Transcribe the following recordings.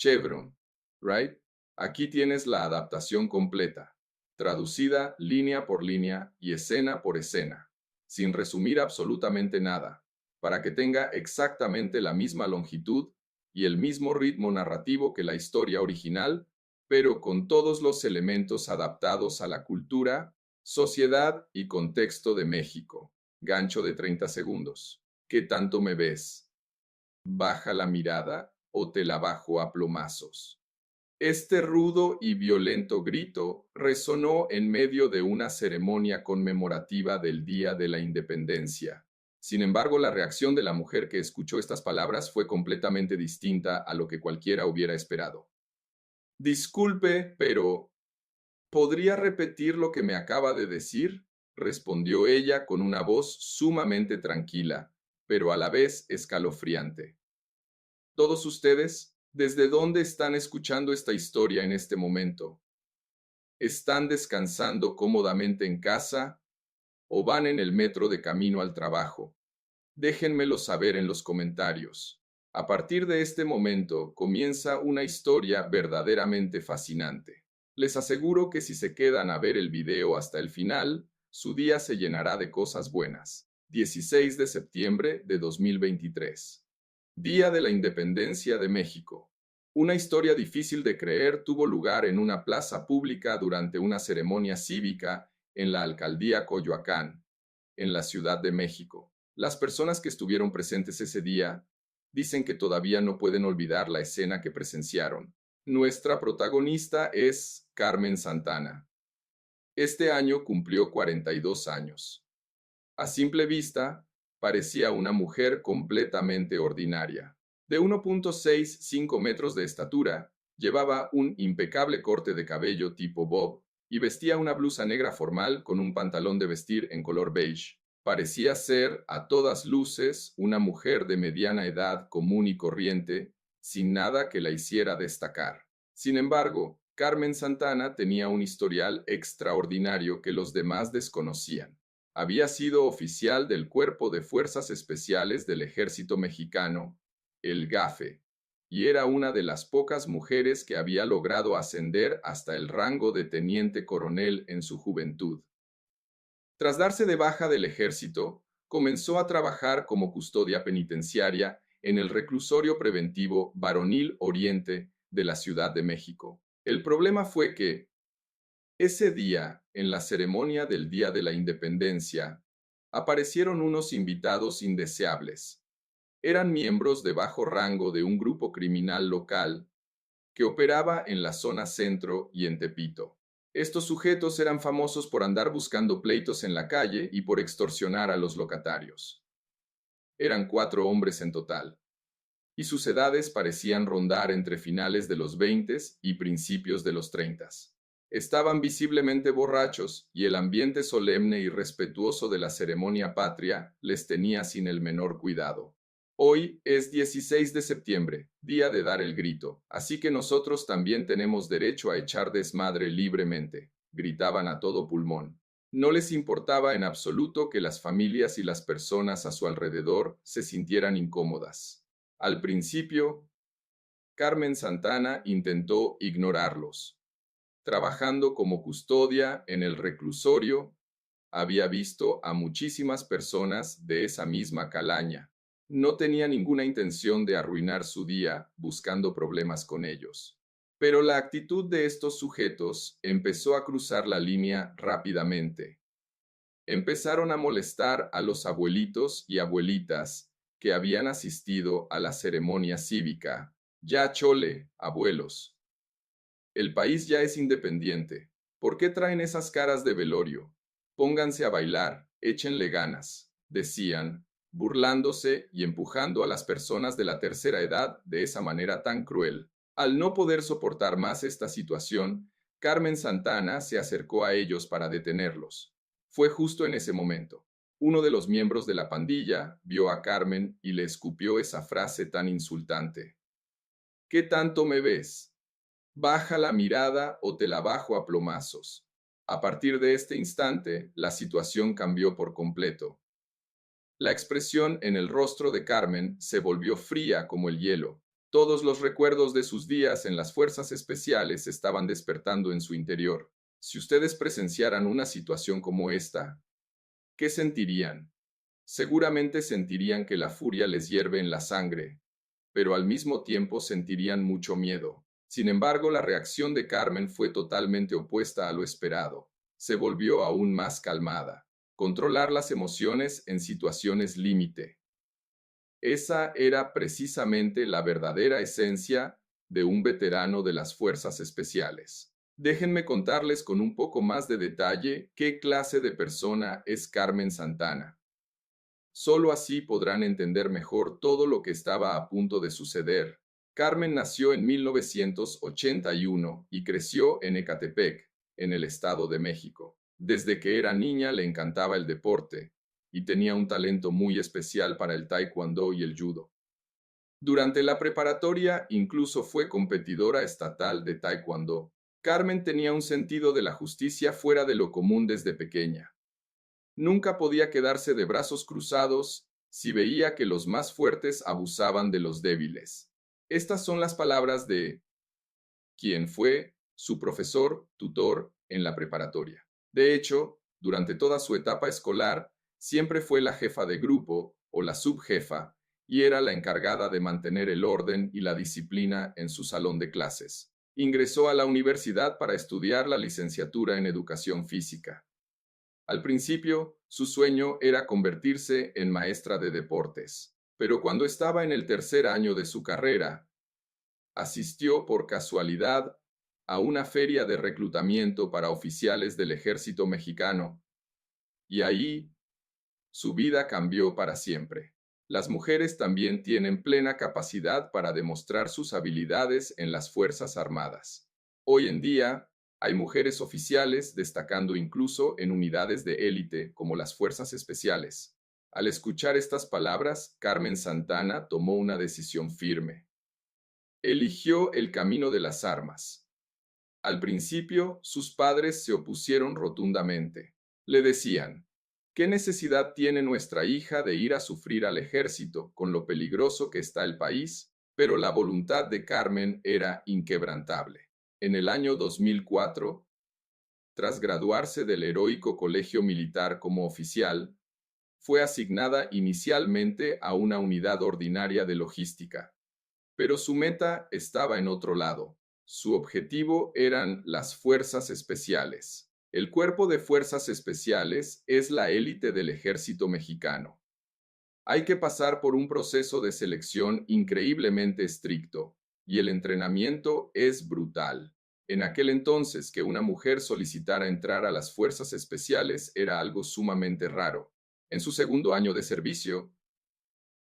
Chevron, right? Aquí tienes la adaptación completa, traducida línea por línea y escena por escena, sin resumir absolutamente nada, para que tenga exactamente la misma longitud y el mismo ritmo narrativo que la historia original, pero con todos los elementos adaptados a la cultura, sociedad y contexto de México. Gancho de 30 segundos. ¿Qué tanto me ves? ¿Baja la mirada o te la bajo a plomazos? Este rudo y violento grito resonó en medio de una ceremonia conmemorativa del Día de la Independencia. Sin embargo, la reacción de la mujer que escuchó estas palabras fue completamente distinta a lo que cualquiera hubiera esperado. Disculpe, pero ¿podría repetir lo que me acaba de decir? Respondió ella con una voz sumamente tranquila, pero a la vez escalofriante. Todos ustedes, ¿desde dónde están escuchando esta historia en este momento? ¿Están descansando cómodamente en casa o van en el metro de camino al trabajo? Déjenmelo saber en los comentarios. A partir de este momento comienza una historia verdaderamente fascinante. Les aseguro que si se quedan a ver el video hasta el final, su día se llenará de cosas buenas. 16 de septiembre de 2023. Día de la Independencia de México. Una historia difícil de creer tuvo lugar en una plaza pública durante una ceremonia cívica en la alcaldía Coyoacán, en la Ciudad de México. Las personas que estuvieron presentes ese día dicen que todavía no pueden olvidar la escena que presenciaron. Nuestra protagonista es Carmen Santana. Este año cumplió 42 años. A simple vista, parecía una mujer completamente ordinaria. De 1.65 metros de estatura, llevaba un impecable corte de cabello tipo bob y vestía una blusa negra formal con un pantalón de vestir en color beige. Parecía ser, a todas luces, una mujer de mediana edad común y corriente, sin nada que la hiciera destacar. Sin embargo, Carmen Santana tenía un historial extraordinario que los demás desconocían. Había sido oficial del Cuerpo de Fuerzas Especiales del Ejército Mexicano, el GAFE, y era una de las pocas mujeres que había logrado ascender hasta el rango de teniente coronel en su juventud. Tras darse de baja del ejército, comenzó a trabajar como custodia penitenciaria en el reclusorio preventivo Varonil Oriente de la Ciudad de México. El problema fue que, ese día, en la ceremonia del Día de la Independencia, aparecieron unos invitados indeseables. Eran miembros de bajo rango de un grupo criminal local que operaba en la zona centro y en Tepito. Estos sujetos eran famosos por andar buscando pleitos en la calle y por extorsionar a los locatarios. Eran 4 hombres en total, y sus edades parecían rondar entre finales de los 20 y principios de los 30. Estaban visiblemente borrachos y el ambiente solemne y respetuoso de la ceremonia patria les tenía sin el menor cuidado. Hoy es 16 de septiembre, día de dar el grito, así que nosotros también tenemos derecho a echar desmadre libremente, gritaban a todo pulmón. No les importaba en absoluto que las familias y las personas a su alrededor se sintieran incómodas. Al principio, Carmen Santana intentó ignorarlos. Trabajando como custodia en el reclusorio, había visto a muchísimas personas de esa misma calaña. No tenía ninguna intención de arruinar su día buscando problemas con ellos. Pero la actitud de estos sujetos empezó a cruzar la línea rápidamente. Empezaron a molestar a los abuelitos y abuelitas que habían asistido a la ceremonia cívica. Ya chole, abuelos. El país ya es independiente. ¿Por qué traen esas caras de velorio? Pónganse a bailar, échenle ganas, decían, burlándose y empujando a las personas de la tercera edad de esa manera tan cruel. Al no poder soportar más esta situación, Carmen Santana se acercó a ellos para detenerlos. Fue justo en ese momento. Uno de los miembros de la pandilla vio a Carmen y le escupió esa frase tan insultante. ¿Qué tanto me ves? Baja la mirada o te la bajo a plomazos. A partir de este instante, la situación cambió por completo. La expresión en el rostro de Carmen se volvió fría como el hielo. Todos los recuerdos de sus días en las fuerzas especiales estaban despertando en su interior. Si ustedes presenciaran una situación como esta, ¿qué sentirían? Seguramente sentirían que la furia les hierve en la sangre, pero al mismo tiempo sentirían mucho miedo. Sin embargo, la reacción de Carmen fue totalmente opuesta a lo esperado. Se volvió aún más calmada. Controlar las emociones en situaciones límite. Esa era precisamente la verdadera esencia de un veterano de las fuerzas especiales. Déjenme contarles con un poco más de detalle qué clase de persona es Carmen Santana. Solo así podrán entender mejor todo lo que estaba a punto de suceder. Carmen nació en 1981 y creció en Ecatepec, en el Estado de México. Desde que era niña le encantaba el deporte y tenía un talento muy especial para el taekwondo y el judo. Durante la preparatoria incluso fue competidora estatal de taekwondo. Carmen tenía un sentido de la justicia fuera de lo común desde pequeña. Nunca podía quedarse de brazos cruzados si veía que los más fuertes abusaban de los débiles. Estas son las palabras de quien fue su profesor, tutor en la preparatoria. De hecho, durante toda su etapa escolar, siempre fue la jefa de grupo o la subjefa y era la encargada de mantener el orden y la disciplina en su salón de clases. Ingresó a la universidad para estudiar la licenciatura en educación física. Al principio, su sueño era convertirse en maestra de deportes, pero cuando estaba en el tercer año de su carrera, asistió por casualidad a una feria de reclutamiento para oficiales del ejército mexicano, y ahí su vida cambió para siempre. Las mujeres también tienen plena capacidad para demostrar sus habilidades en las Fuerzas Armadas. Hoy en día, hay mujeres oficiales destacando incluso en unidades de élite como las Fuerzas Especiales. Al escuchar estas palabras, Carmen Santana tomó una decisión firme. Eligió el camino de las armas. Al principio, sus padres se opusieron rotundamente. Le decían, ¿qué necesidad tiene nuestra hija de ir a sufrir al ejército con lo peligroso que está el país? Pero la voluntad de Carmen era inquebrantable. En el año 2004, tras graduarse del heroico colegio militar como oficial, fue asignada inicialmente a una unidad ordinaria de logística. Pero su meta estaba en otro lado. Su objetivo eran las fuerzas especiales. El Cuerpo de Fuerzas Especiales es la élite del ejército mexicano. Hay que pasar por un proceso de selección increíblemente estricto, y el entrenamiento es brutal. En aquel entonces, que una mujer solicitara entrar a las fuerzas especiales era algo sumamente raro. En su segundo año de servicio,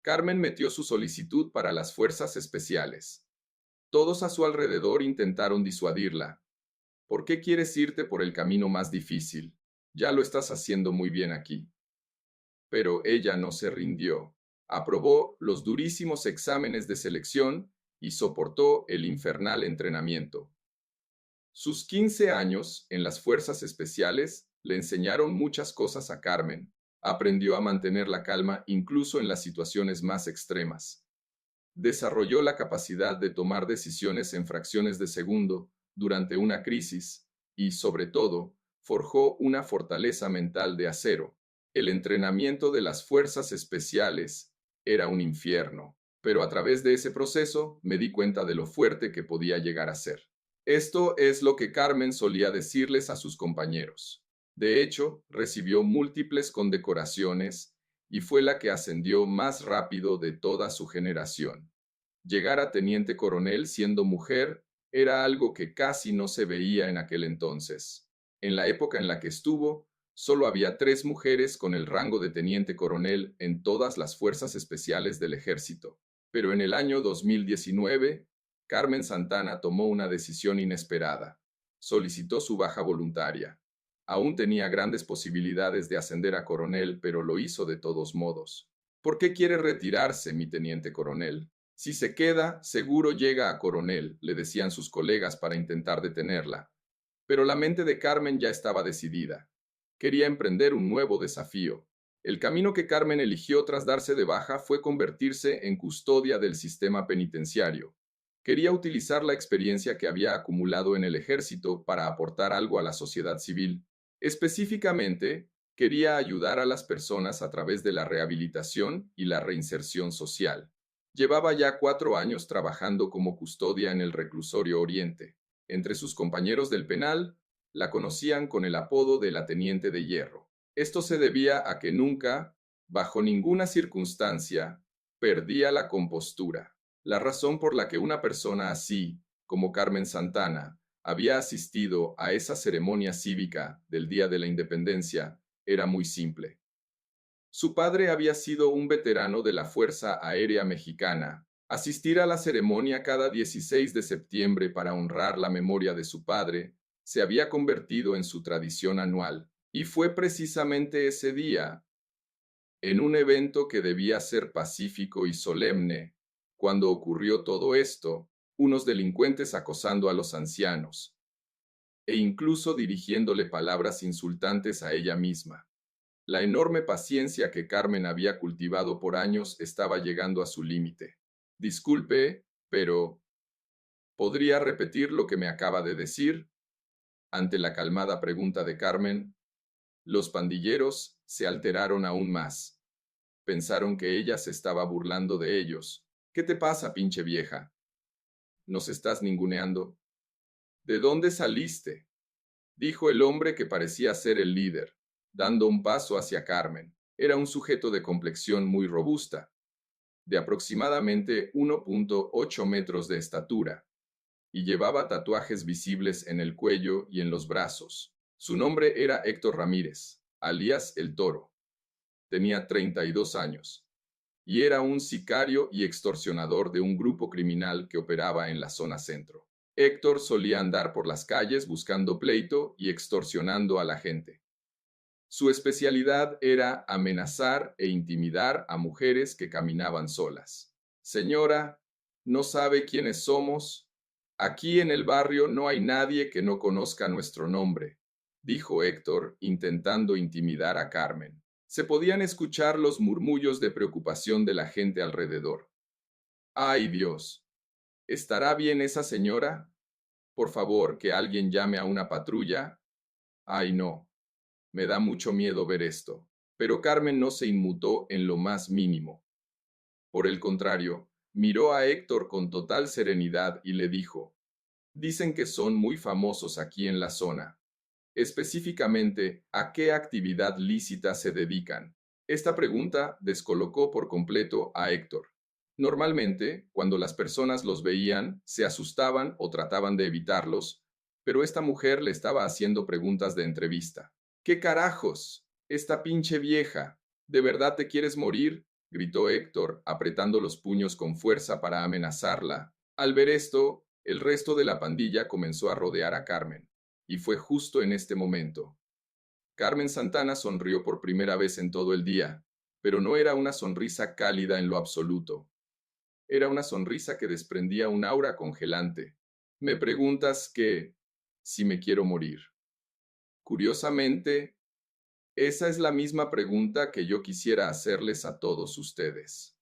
Carmen metió su solicitud para las fuerzas especiales. Todos a su alrededor intentaron disuadirla. ¿Por qué quieres irte por el camino más difícil? Ya lo estás haciendo muy bien aquí. Pero ella no se rindió. Aprobó los durísimos exámenes de selección y soportó el infernal entrenamiento. Sus 15 años en las fuerzas especiales le enseñaron muchas cosas a Carmen. Aprendió a mantener la calma incluso en las situaciones más extremas. Desarrolló la capacidad de tomar decisiones en fracciones de segundo durante una crisis y, sobre todo, forjó una fortaleza mental de acero. El entrenamiento de las fuerzas especiales era un infierno, pero a través de ese proceso me di cuenta de lo fuerte que podía llegar a ser. Esto es lo que Carmen solía decirles a sus compañeros. De hecho, recibió múltiples condecoraciones y fue la que ascendió más rápido de toda su generación. Llegar a teniente coronel siendo mujer era algo que casi no se veía en aquel entonces. En la época en la que estuvo, solo había 3 mujeres con el rango de teniente coronel en todas las fuerzas especiales del ejército. Pero en el año 2019, Carmen Santana tomó una decisión inesperada. Solicitó su baja voluntaria. Aún tenía grandes posibilidades de ascender a coronel, pero lo hizo de todos modos. ¿Por qué quiere retirarse, mi teniente coronel? Si se queda, seguro llega a coronel, le decían sus colegas para intentar detenerla. Pero la mente de Carmen ya estaba decidida. Quería emprender un nuevo desafío. El camino que Carmen eligió tras darse de baja fue convertirse en custodia del sistema penitenciario. Quería utilizar la experiencia que había acumulado en el ejército para aportar algo a la sociedad civil. Específicamente, quería ayudar a las personas a través de la rehabilitación y la reinserción social. Llevaba ya 4 años trabajando como custodia en el reclusorio Oriente. Entre sus compañeros del penal, la conocían con el apodo de la Teniente de Hierro. Esto se debía a que nunca, bajo ninguna circunstancia, perdía la compostura. La razón por la que una persona así, como Carmen Santana, había asistido a esa ceremonia cívica del Día de la Independencia era muy simple. Su padre había sido un veterano de la Fuerza Aérea Mexicana. Asistir a la ceremonia cada 16 de septiembre para honrar la memoria de su padre se había convertido en su tradición anual. Y fue precisamente ese día, en un evento que debía ser pacífico y solemne, cuando ocurrió todo esto, unos delincuentes acosando a los ancianos, e incluso dirigiéndole palabras insultantes a ella misma. La enorme paciencia que Carmen había cultivado por años estaba llegando a su límite. Disculpe, pero ¿podría repetir lo que me acaba de decir? Ante la calmada pregunta de Carmen, los pandilleros se alteraron aún más. Pensaron que ella se estaba burlando de ellos. ¿Qué te pasa, pinche vieja? ¿Nos estás ninguneando? ¿De dónde saliste? Dijo el hombre que parecía ser el líder, dando un paso hacia Carmen. Era un sujeto de complexión muy robusta, de aproximadamente 1.8 metros de estatura, y llevaba tatuajes visibles en el cuello y en los brazos. Su nombre era Héctor Ramírez, alias El Toro. Tenía 32 años, y era un sicario y extorsionador de un grupo criminal que operaba en la zona centro. Héctor solía andar por las calles buscando pleito y extorsionando a la gente. Su especialidad era amenazar e intimidar a mujeres que caminaban solas. Señora, ¿no sabe quiénes somos? Aquí en el barrio no hay nadie que no conozca nuestro nombre, dijo Héctor, intentando intimidar a Carmen. Se podían escuchar los murmullos de preocupación de la gente alrededor. ¡Ay, Dios! ¿Estará bien esa señora? Por favor, que alguien llame a una patrulla. ¡Ay, no! Me da mucho miedo ver esto. Pero Carmen no se inmutó en lo más mínimo. Por el contrario, miró a Héctor con total serenidad y le dijo: dicen que son muy famosos aquí en la zona. Específicamente, ¿a qué actividad lícita se dedican? Esta pregunta descolocó por completo a Héctor. Normalmente, cuando las personas los veían, se asustaban o trataban de evitarlos, pero esta mujer le estaba haciendo preguntas de entrevista. ¿Qué carajos? Esta pinche vieja. ¿De verdad te quieres morir? Gritó Héctor, apretando los puños con fuerza para amenazarla. Al ver esto, el resto de la pandilla comenzó a rodear a Carmen. Y fue justo en este momento. Carmen Santana sonrió por primera vez en todo el día, pero no era una sonrisa cálida en lo absoluto. Era una sonrisa que desprendía un aura congelante. Me preguntas si me quiero morir. Curiosamente, esa es la misma pregunta que yo quisiera hacerles a todos ustedes.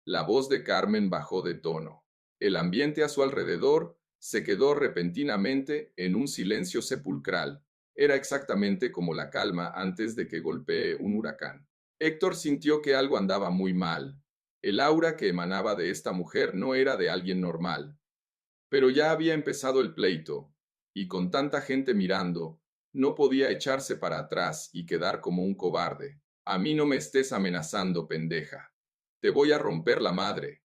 La voz de Carmen bajó de tono. El ambiente a su alrededor se quedó repentinamente en un silencio sepulcral. Era exactamente como la calma antes de que golpee un huracán. Héctor sintió que algo andaba muy mal. El aura que emanaba de esta mujer no era de alguien normal. Pero ya había empezado el pleito, y con tanta gente mirando, no podía echarse para atrás y quedar como un cobarde. A mí no me estés amenazando, pendeja. Te voy a romper la madre,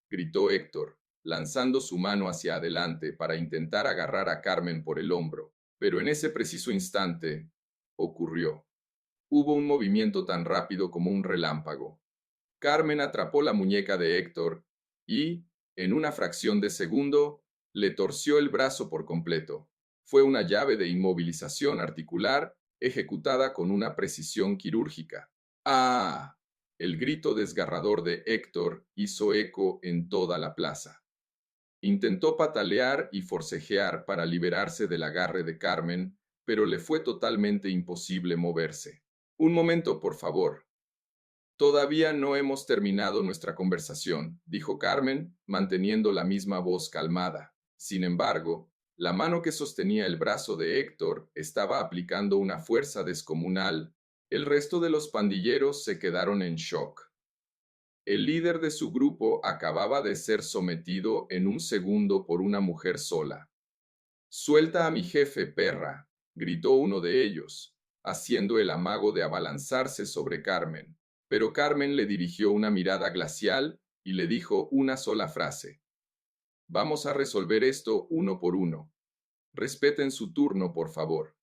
gritó Héctor, lanzando su mano hacia adelante para intentar agarrar a Carmen por el hombro. Pero en ese preciso instante, ocurrió. Hubo un movimiento tan rápido como un relámpago. Carmen atrapó la muñeca de Héctor y, en una fracción de segundo, le torció el brazo por completo. Fue una llave de inmovilización articular ejecutada con una precisión quirúrgica. ¡Ah! El grito desgarrador de Héctor hizo eco en toda la plaza. Intentó patalear y forcejear para liberarse del agarre de Carmen, pero le fue totalmente imposible moverse. Un momento, por favor, Todavía no hemos terminado nuestra conversación, dijo Carmen, manteniendo la misma voz calmada. Sin embargo, la mano que sostenía el brazo de Héctor estaba aplicando una fuerza descomunal. El resto de los pandilleros se quedaron en shock. El líder de su grupo acababa de ser sometido en un segundo por una mujer sola. «Suelta a mi jefe, perra», gritó uno de ellos, haciendo el amago de abalanzarse sobre Carmen. Pero Carmen le dirigió una mirada glacial y le dijo una sola frase: «Vamos a resolver esto uno por uno. Respeten su turno, por favor».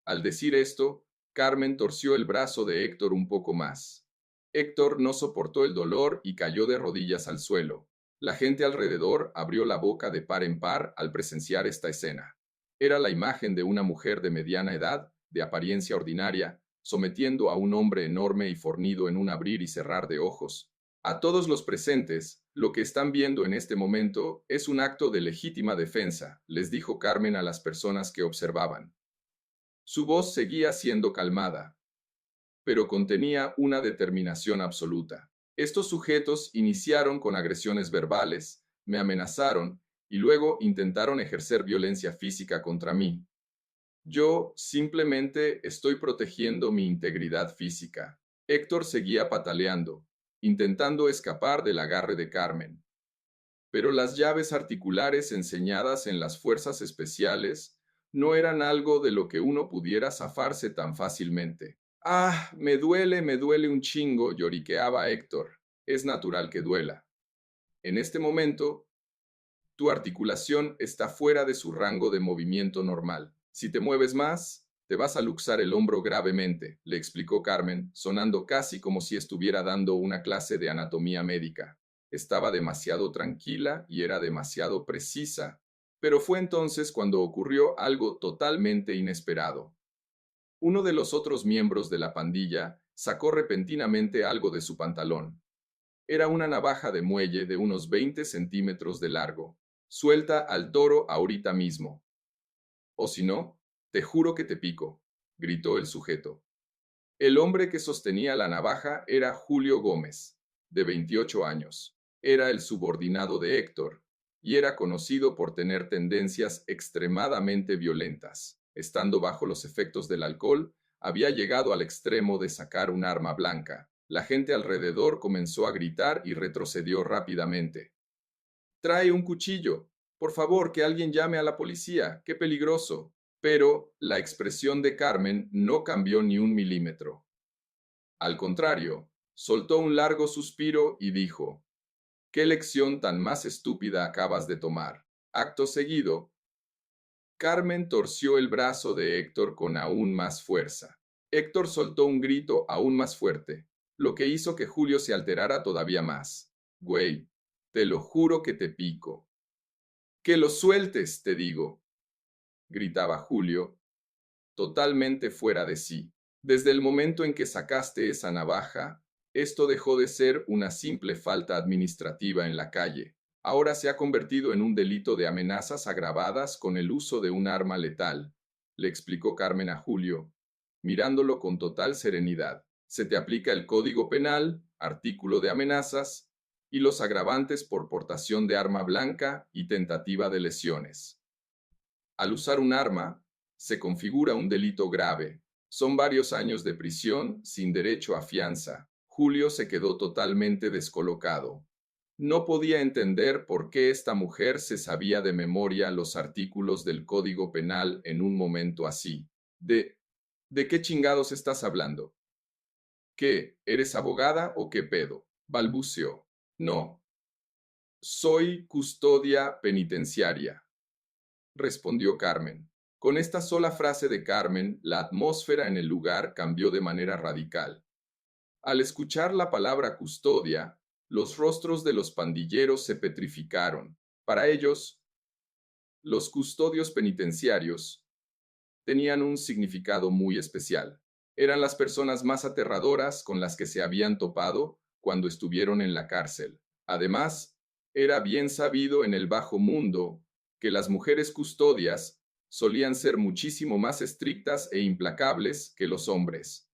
Al decir esto, Carmen torció el brazo de Héctor un poco más. Héctor no soportó el dolor y cayó de rodillas al suelo. La gente alrededor abrió la boca de par en par al presenciar esta escena. Era la imagen de una mujer de mediana edad, de apariencia ordinaria, sometiendo a un hombre enorme y fornido en un abrir y cerrar de ojos. A todos los presentes, lo que están viendo en este momento es un acto de legítima defensa, les dijo Carmen a las personas que observaban. Su voz seguía siendo calmada, pero contenía una determinación absoluta. Estos sujetos iniciaron con agresiones verbales, me amenazaron y luego intentaron ejercer violencia física contra mí. Yo simplemente estoy protegiendo mi integridad física. Héctor seguía pataleando, intentando escapar del agarre de Carmen. Pero las llaves articulares enseñadas en las fuerzas especiales no eran algo de lo que uno pudiera zafarse tan fácilmente. «Ah, me duele un chingo», lloriqueaba Héctor. «Es natural que duela. En este momento, tu articulación está fuera de su rango de movimiento normal. Si te mueves más, te vas a luxar el hombro gravemente», le explicó Carmen, sonando casi como si estuviera dando una clase de anatomía médica. Estaba demasiado tranquila y era demasiado precisa. Pero fue entonces cuando ocurrió algo totalmente inesperado. Uno de los otros miembros de la pandilla sacó repentinamente algo de su pantalón. Era una navaja de muelle de unos 20 centímetros de largo. «Suelta al toro ahorita mismo. O si no, te juro que te pico», gritó el sujeto. El hombre que sostenía la navaja era Julio Gómez, de 28 años. Era el subordinado de Héctor, y era conocido por tener tendencias extremadamente violentas. Estando bajo los efectos del alcohol, había llegado al extremo de sacar un arma blanca. La gente alrededor comenzó a gritar y retrocedió rápidamente. «Trae un cuchillo. Por favor, que alguien llame a la policía. ¡Qué peligroso!». Pero la expresión de Carmen no cambió ni un milímetro. Al contrario, soltó un largo suspiro y dijo: «¿Qué lección tan más estúpida acabas de tomar?». Acto seguido, Carmen torció el brazo de Héctor con aún más fuerza. Héctor soltó un grito aún más fuerte, lo que hizo que Julio se alterara todavía más. «Güey, te lo juro que te pico». «Que lo sueltes, te digo», gritaba Julio, totalmente fuera de sí. «Desde el momento en que sacaste esa navaja, esto dejó de ser una simple falta administrativa en la calle. Ahora se ha convertido en un delito de amenazas agravadas con el uso de un arma letal», le explicó Carmen a Julio, mirándolo con total serenidad. «Se te aplica el Código Penal, artículo de amenazas, y los agravantes por portación de arma blanca y tentativa de lesiones. Al usar un arma, se configura un delito grave. Son varios años de prisión sin derecho a fianza». Julio se quedó totalmente descolocado. No podía entender por qué esta mujer se sabía de memoria los artículos del Código Penal en un momento así. ¿De qué chingados estás hablando? ¿Qué? ¿Eres abogada o qué pedo?», balbuceó. «No. Soy custodia penitenciaria», respondió Carmen. Con esta sola frase de Carmen, la atmósfera en el lugar cambió de manera radical. Al escuchar la palabra custodia, los rostros de los pandilleros se petrificaron. Para ellos, los custodios penitenciarios tenían un significado muy especial. Eran las personas más aterradoras con las que se habían topado cuando estuvieron en la cárcel. Además, era bien sabido en el bajo mundo que las mujeres custodias solían ser muchísimo más estrictas e implacables que los hombres.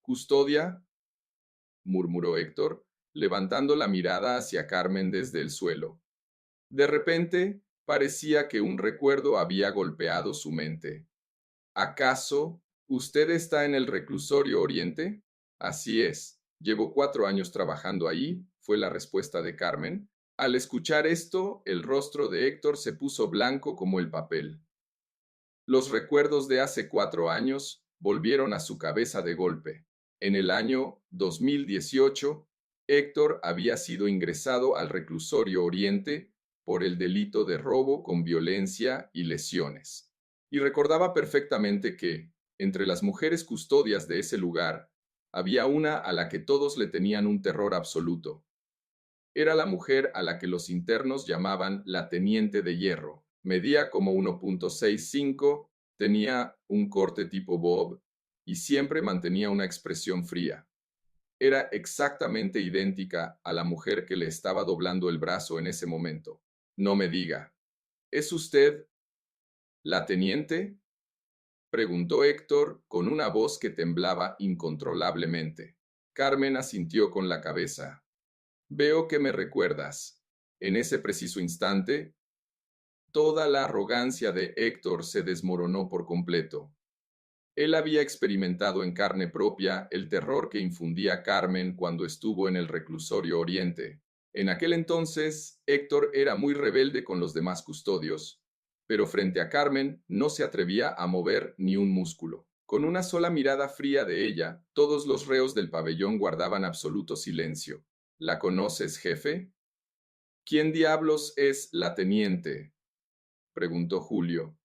«¿Custodia?», murmuró Héctor, levantando la mirada hacia Carmen desde el suelo. De repente, parecía que un recuerdo había golpeado su mente. ¿Acaso usted está en el reclusorio Oriente? Así es. Llevo 4 años trabajando ahí, fue la respuesta de Carmen. Al escuchar esto, el rostro de Héctor se puso blanco como el papel. Los recuerdos de hace 4 años volvieron a su cabeza de golpe. En el año 2018, Héctor había sido ingresado al reclusorio Oriente por el delito de robo con violencia y lesiones. Y recordaba perfectamente que, entre las mujeres custodias de ese lugar, había una a la que todos le tenían un terror absoluto. Era la mujer a la que los internos llamaban la Teniente de Hierro. Medía como 1.65, tenía un corte tipo bob y siempre mantenía una expresión fría. Era exactamente idéntica a la mujer que le estaba doblando el brazo en ese momento. No me diga. ¿Es usted la teniente? Preguntó Héctor con una voz que temblaba incontrolablemente. Carmen asintió con la cabeza. Veo que me recuerdas. En ese preciso instante, toda la arrogancia de Héctor se desmoronó por completo. Él había experimentado en carne propia el terror que infundía Carmen cuando estuvo en el reclusorio Oriente. En aquel entonces, Héctor era muy rebelde con los demás custodios, pero frente a Carmen no se atrevía a mover ni un músculo. Con una sola mirada fría de ella, todos los reos del pabellón guardaban absoluto silencio. ¿La conoces, jefe? ¿Quién diablos es la teniente? Preguntó Julio,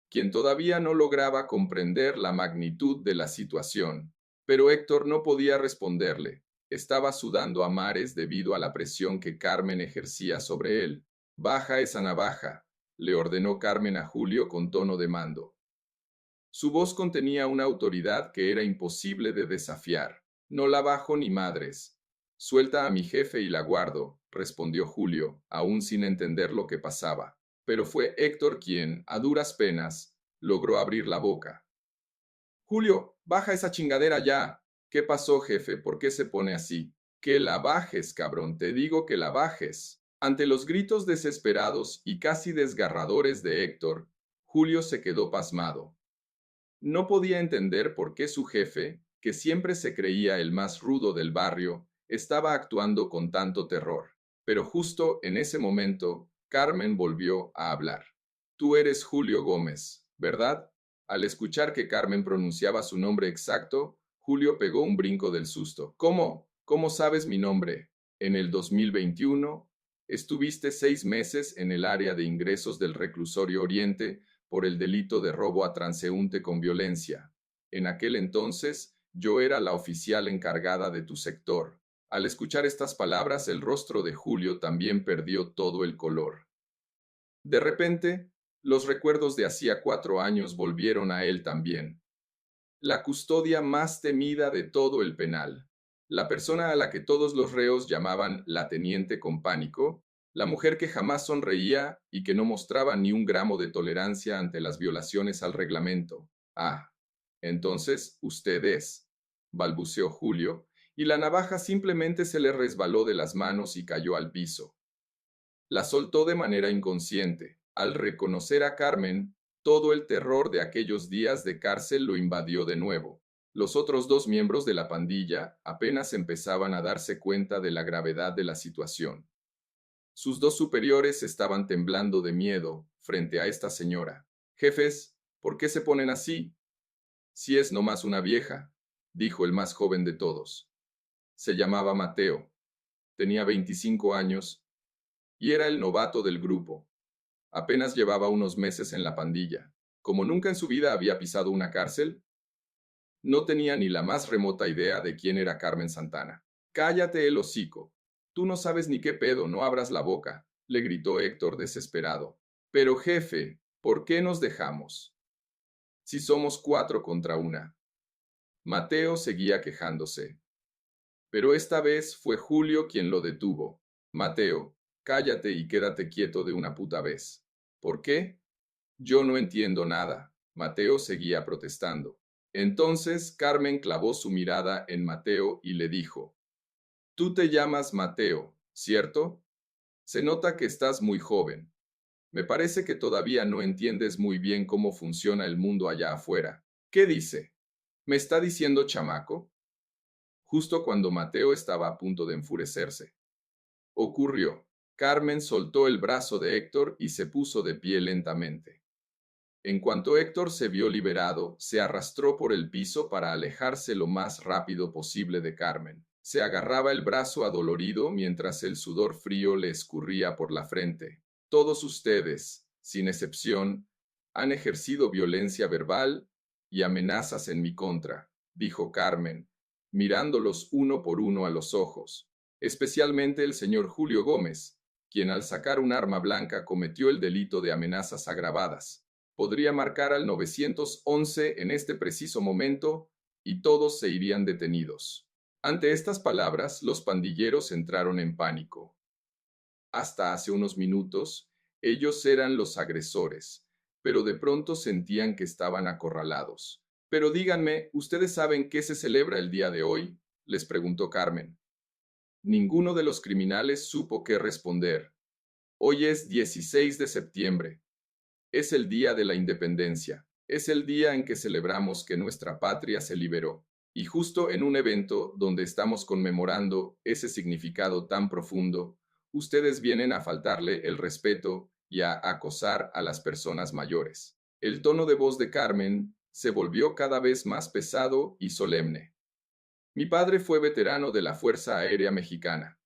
quien todavía no lograba comprender la magnitud de la situación. Pero Héctor no podía responderle. Estaba sudando a mares debido a la presión que Carmen ejercía sobre él. Baja esa navaja, le ordenó Carmen a Julio con tono de mando. Su voz contenía una autoridad que era imposible de desafiar. No la bajo ni madres. Suelta a mi jefe y la guardo, respondió Julio, aún sin entender lo que pasaba. Pero fue Héctor quien, a duras penas, logró abrir la boca. Julio, baja esa chingadera ya. ¿Qué pasó, jefe? ¿Por qué se pone así? Que la bajes, cabrón, te digo que la bajes. Ante los gritos desesperados y casi desgarradores de Héctor, Julio se quedó pasmado. No podía entender por qué su jefe, que siempre se creía el más rudo del barrio, estaba actuando con tanto terror. Pero justo en ese momento, Carmen volvió a hablar. Tú eres Julio Gómez, ¿verdad? Al escuchar que Carmen pronunciaba su nombre exacto, Julio pegó un brinco del susto. ¿Cómo? ¿Cómo sabes mi nombre? En el 2021, estuviste 6 meses en el área de ingresos del reclusorio Oriente por el delito de robo a transeúnte con violencia. En aquel entonces, yo era la oficial encargada de tu sector. Al escuchar estas palabras, el rostro de Julio también perdió todo el color. De repente, los recuerdos de hacía 4 años volvieron a él también. La custodia más temida de todo el penal. La persona a la que todos los reos llamaban la teniente con pánico, la mujer que jamás sonreía y que no mostraba ni un gramo de tolerancia ante las violaciones al reglamento. Ah, entonces usted es, balbuceó Julio, y la navaja simplemente se le resbaló de las manos y cayó al piso. La soltó de manera inconsciente. Al reconocer a Carmen, todo el terror de aquellos días de cárcel lo invadió de nuevo. Los otros 2 miembros de la pandilla apenas empezaban a darse cuenta de la gravedad de la situación. Sus 2 superiores estaban temblando de miedo frente a esta señora. Jefes, ¿por qué se ponen así? Si es nomás una vieja, dijo el más joven de todos. Se llamaba Mateo. Tenía 25 años y era el novato del grupo. Apenas llevaba unos meses en la pandilla. Como nunca en su vida había pisado una cárcel, no tenía ni la más remota idea de quién era Carmen Santana. Cállate el hocico. Tú no sabes ni qué pedo, no abras la boca, le gritó Héctor desesperado. Pero jefe, ¿por qué nos dejamos? Si somos 4 contra 1. Mateo seguía quejándose. Pero esta vez fue Julio quien lo detuvo. Mateo, cállate y quédate quieto de una puta vez. ¿Por qué? Yo no entiendo nada. Mateo seguía protestando. Entonces Carmen clavó su mirada en Mateo y le dijo, Tú te llamas Mateo, ¿cierto? Se nota que estás muy joven. Me parece que todavía no entiendes muy bien cómo funciona el mundo allá afuera. ¿Qué dice? ¿Me está diciendo chamaco? Justo cuando Mateo estaba a punto de enfurecerse. Ocurrió. Carmen soltó el brazo de Héctor y se puso de pie lentamente. En cuanto Héctor se vio liberado, se arrastró por el piso para alejarse lo más rápido posible de Carmen. Se agarraba el brazo adolorido mientras el sudor frío le escurría por la frente. Todos ustedes, sin excepción, han ejercido violencia verbal y amenazas en mi contra, dijo Carmen, mirándolos uno por uno a los ojos, especialmente el señor Julio Gómez, quien al sacar un arma blanca cometió el delito de amenazas agravadas. Podría marcar al 911 en este preciso momento y todos se irían detenidos. Ante estas palabras, los pandilleros entraron en pánico. Hasta hace unos minutos, ellos eran los agresores, pero de pronto sentían que estaban acorralados. Pero díganme, ¿ustedes saben qué se celebra el día de hoy?, les preguntó Carmen. Ninguno de los criminales supo qué responder. Hoy es 16 de septiembre. Es el día de la independencia. Es el día en que celebramos que nuestra patria se liberó. Y justo en un evento donde estamos conmemorando ese significado tan profundo, ustedes vienen a faltarle el respeto y a acosar a las personas mayores. El tono de voz de Carmen se volvió cada vez más pesado y solemne. Mi padre fue veterano de la Fuerza Aérea Mexicana.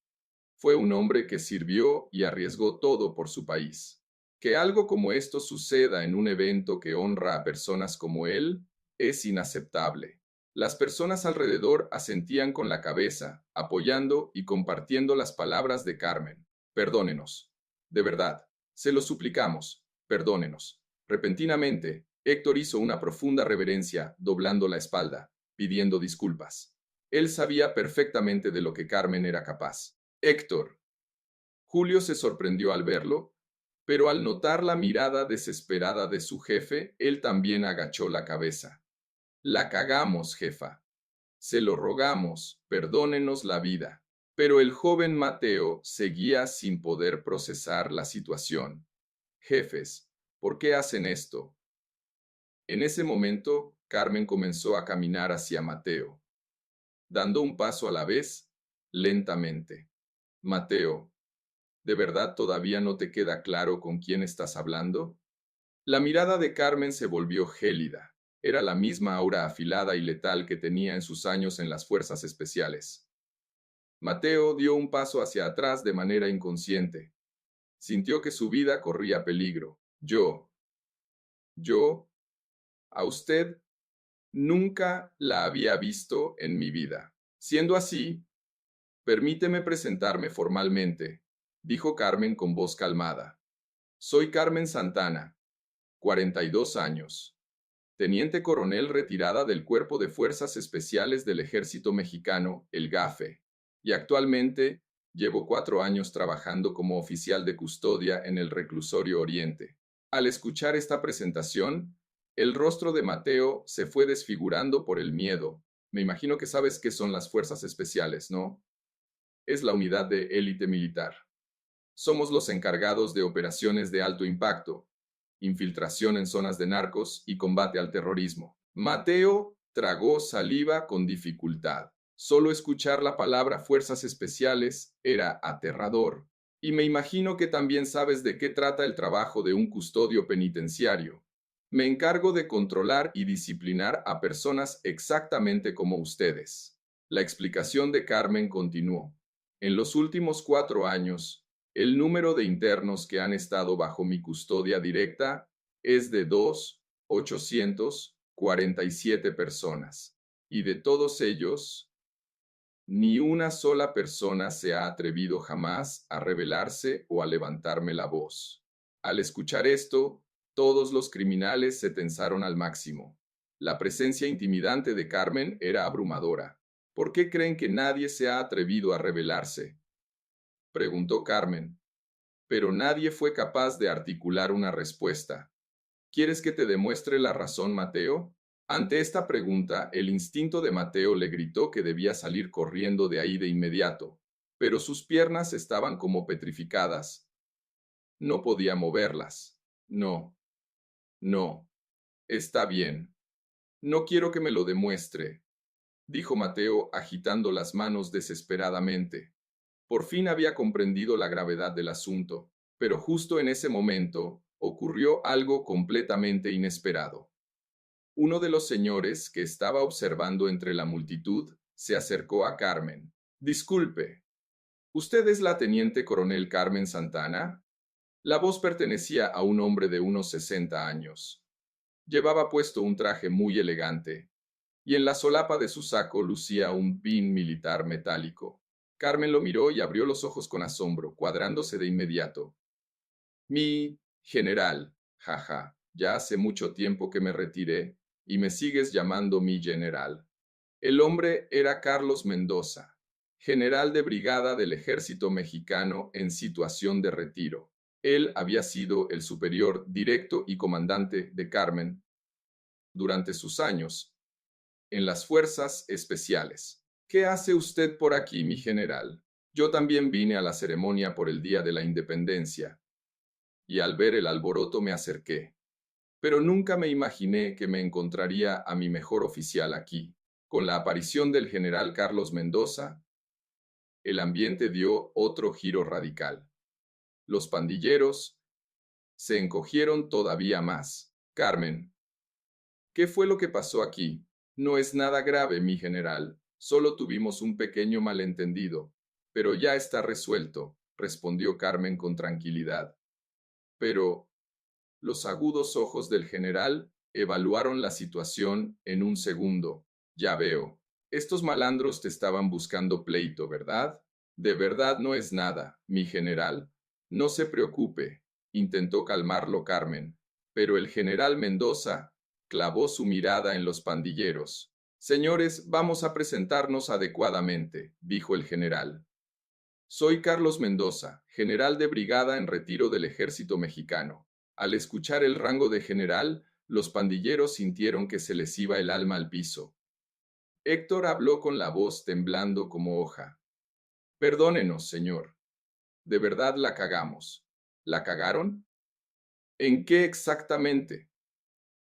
Fue un hombre que sirvió y arriesgó todo por su país. Que algo como esto suceda en un evento que honra a personas como él es inaceptable. Las personas alrededor asentían con la cabeza, apoyando y compartiendo las palabras de Carmen. Perdónenos. De verdad, se lo suplicamos. Perdónenos. Repentinamente, Héctor hizo una profunda reverencia, doblando la espalda, pidiendo disculpas. Él sabía perfectamente de lo que Carmen era capaz. Héctor. Julio se sorprendió al verlo, pero al notar la mirada desesperada de su jefe, él también agachó la cabeza. La cagamos, jefa. Se lo rogamos, perdónenos la vida. Pero el joven Mateo seguía sin poder procesar la situación. Jefes, ¿por qué hacen esto? En ese momento, Carmen comenzó a caminar hacia Mateo, dando un paso a la vez, lentamente. Mateo, ¿de verdad todavía no te queda claro con quién estás hablando? La mirada de Carmen se volvió gélida. Era la misma aura afilada y letal que tenía en sus años en las fuerzas especiales. Mateo dio un paso hacia atrás de manera inconsciente. Sintió que su vida corría peligro. Yo, a usted, nunca la había visto en mi vida. Siendo así, permíteme presentarme formalmente, dijo Carmen con voz calmada. Soy Carmen Santana, 42 años, teniente coronel retirada del Cuerpo de Fuerzas Especiales del Ejército Mexicano, el GAFE, y actualmente llevo 4 años trabajando como oficial de custodia en el Reclusorio Oriente. Al escuchar esta presentación, el rostro de Mateo se fue desfigurando por el miedo. Me imagino que sabes qué son las fuerzas especiales, ¿no? Es la unidad de élite militar. Somos los encargados de operaciones de alto impacto, infiltración en zonas de narcos y combate al terrorismo. Mateo tragó saliva con dificultad. Solo escuchar la palabra fuerzas especiales era aterrador. Y me imagino que también sabes de qué trata el trabajo de un custodio penitenciario. Me encargo de controlar y disciplinar a personas exactamente como ustedes. La explicación de Carmen continuó. En los últimos 4 años, el número de internos que han estado bajo mi custodia directa es de 2.847 personas. Y de todos ellos, ni una sola persona se ha atrevido jamás a rebelarse o a levantarme la voz. Al escuchar esto, todos los criminales se tensaron al máximo. La presencia intimidante de Carmen era abrumadora. ¿Por qué creen que nadie se ha atrevido a rebelarse?, preguntó Carmen, pero nadie fue capaz de articular una respuesta. ¿Quieres que te demuestre la razón, Mateo? Ante esta pregunta, el instinto de Mateo le gritó que debía salir corriendo de ahí de inmediato, pero sus piernas estaban como petrificadas. No podía moverlas. No, no. Está bien. No quiero que me lo demuestre, dijo Mateo agitando las manos desesperadamente. Por fin había comprendido la gravedad del asunto, pero justo en ese momento ocurrió algo completamente inesperado. Uno de los señores que estaba observando entre la multitud se acercó a Carmen. Disculpe, ¿usted es la teniente coronel Carmen Santana? La voz pertenecía a un hombre de unos 60 años. Llevaba puesto un traje muy elegante, y en la solapa de su saco lucía un pin militar metálico. Carmen lo miró y abrió los ojos con asombro, cuadrándose de inmediato. Mi general, jaja, ya hace mucho tiempo que me retiré, y me sigues llamando mi general. El hombre era Carlos Mendoza, general de brigada del ejército mexicano en situación de retiro. Él había sido el superior directo y comandante de Carmen durante sus años en las fuerzas especiales. ¿Qué hace usted por aquí, mi general? Yo también vine a la ceremonia por el Día de la Independencia, y al ver el alboroto me acerqué. Pero nunca me imaginé que me encontraría a mi mejor oficial aquí. Con la aparición del general Carlos Mendoza, el ambiente dio otro giro radical. Los pandilleros se encogieron todavía más. Carmen, ¿qué fue lo que pasó aquí? No es nada grave, mi general. Solo tuvimos un pequeño malentendido. Pero ya está resuelto, respondió Carmen con tranquilidad. Pero los agudos ojos del general evaluaron la situación en un segundo. Ya veo. Estos malandros te estaban buscando pleito, ¿verdad? De verdad no es nada, mi general. No se preocupe, intentó calmarlo Carmen. Pero el general Mendoza clavó su mirada en los pandilleros. Señores, vamos a presentarnos adecuadamente, dijo el general. Soy Carlos Mendoza, general de brigada en retiro del ejército mexicano. Al escuchar el rango de general, los pandilleros sintieron que se les iba el alma al piso. Héctor habló con la voz temblando como hoja. Perdónenos, señor. De verdad la cagamos. ¿La cagaron? ¿En qué exactamente?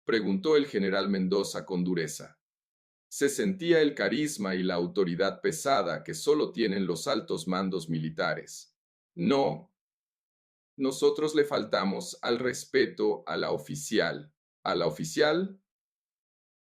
Preguntó el general Mendoza con dureza. Se sentía el carisma y la autoridad pesada que solo tienen los altos mandos militares. No, nosotros le faltamos al respeto a la oficial. ¿A la oficial?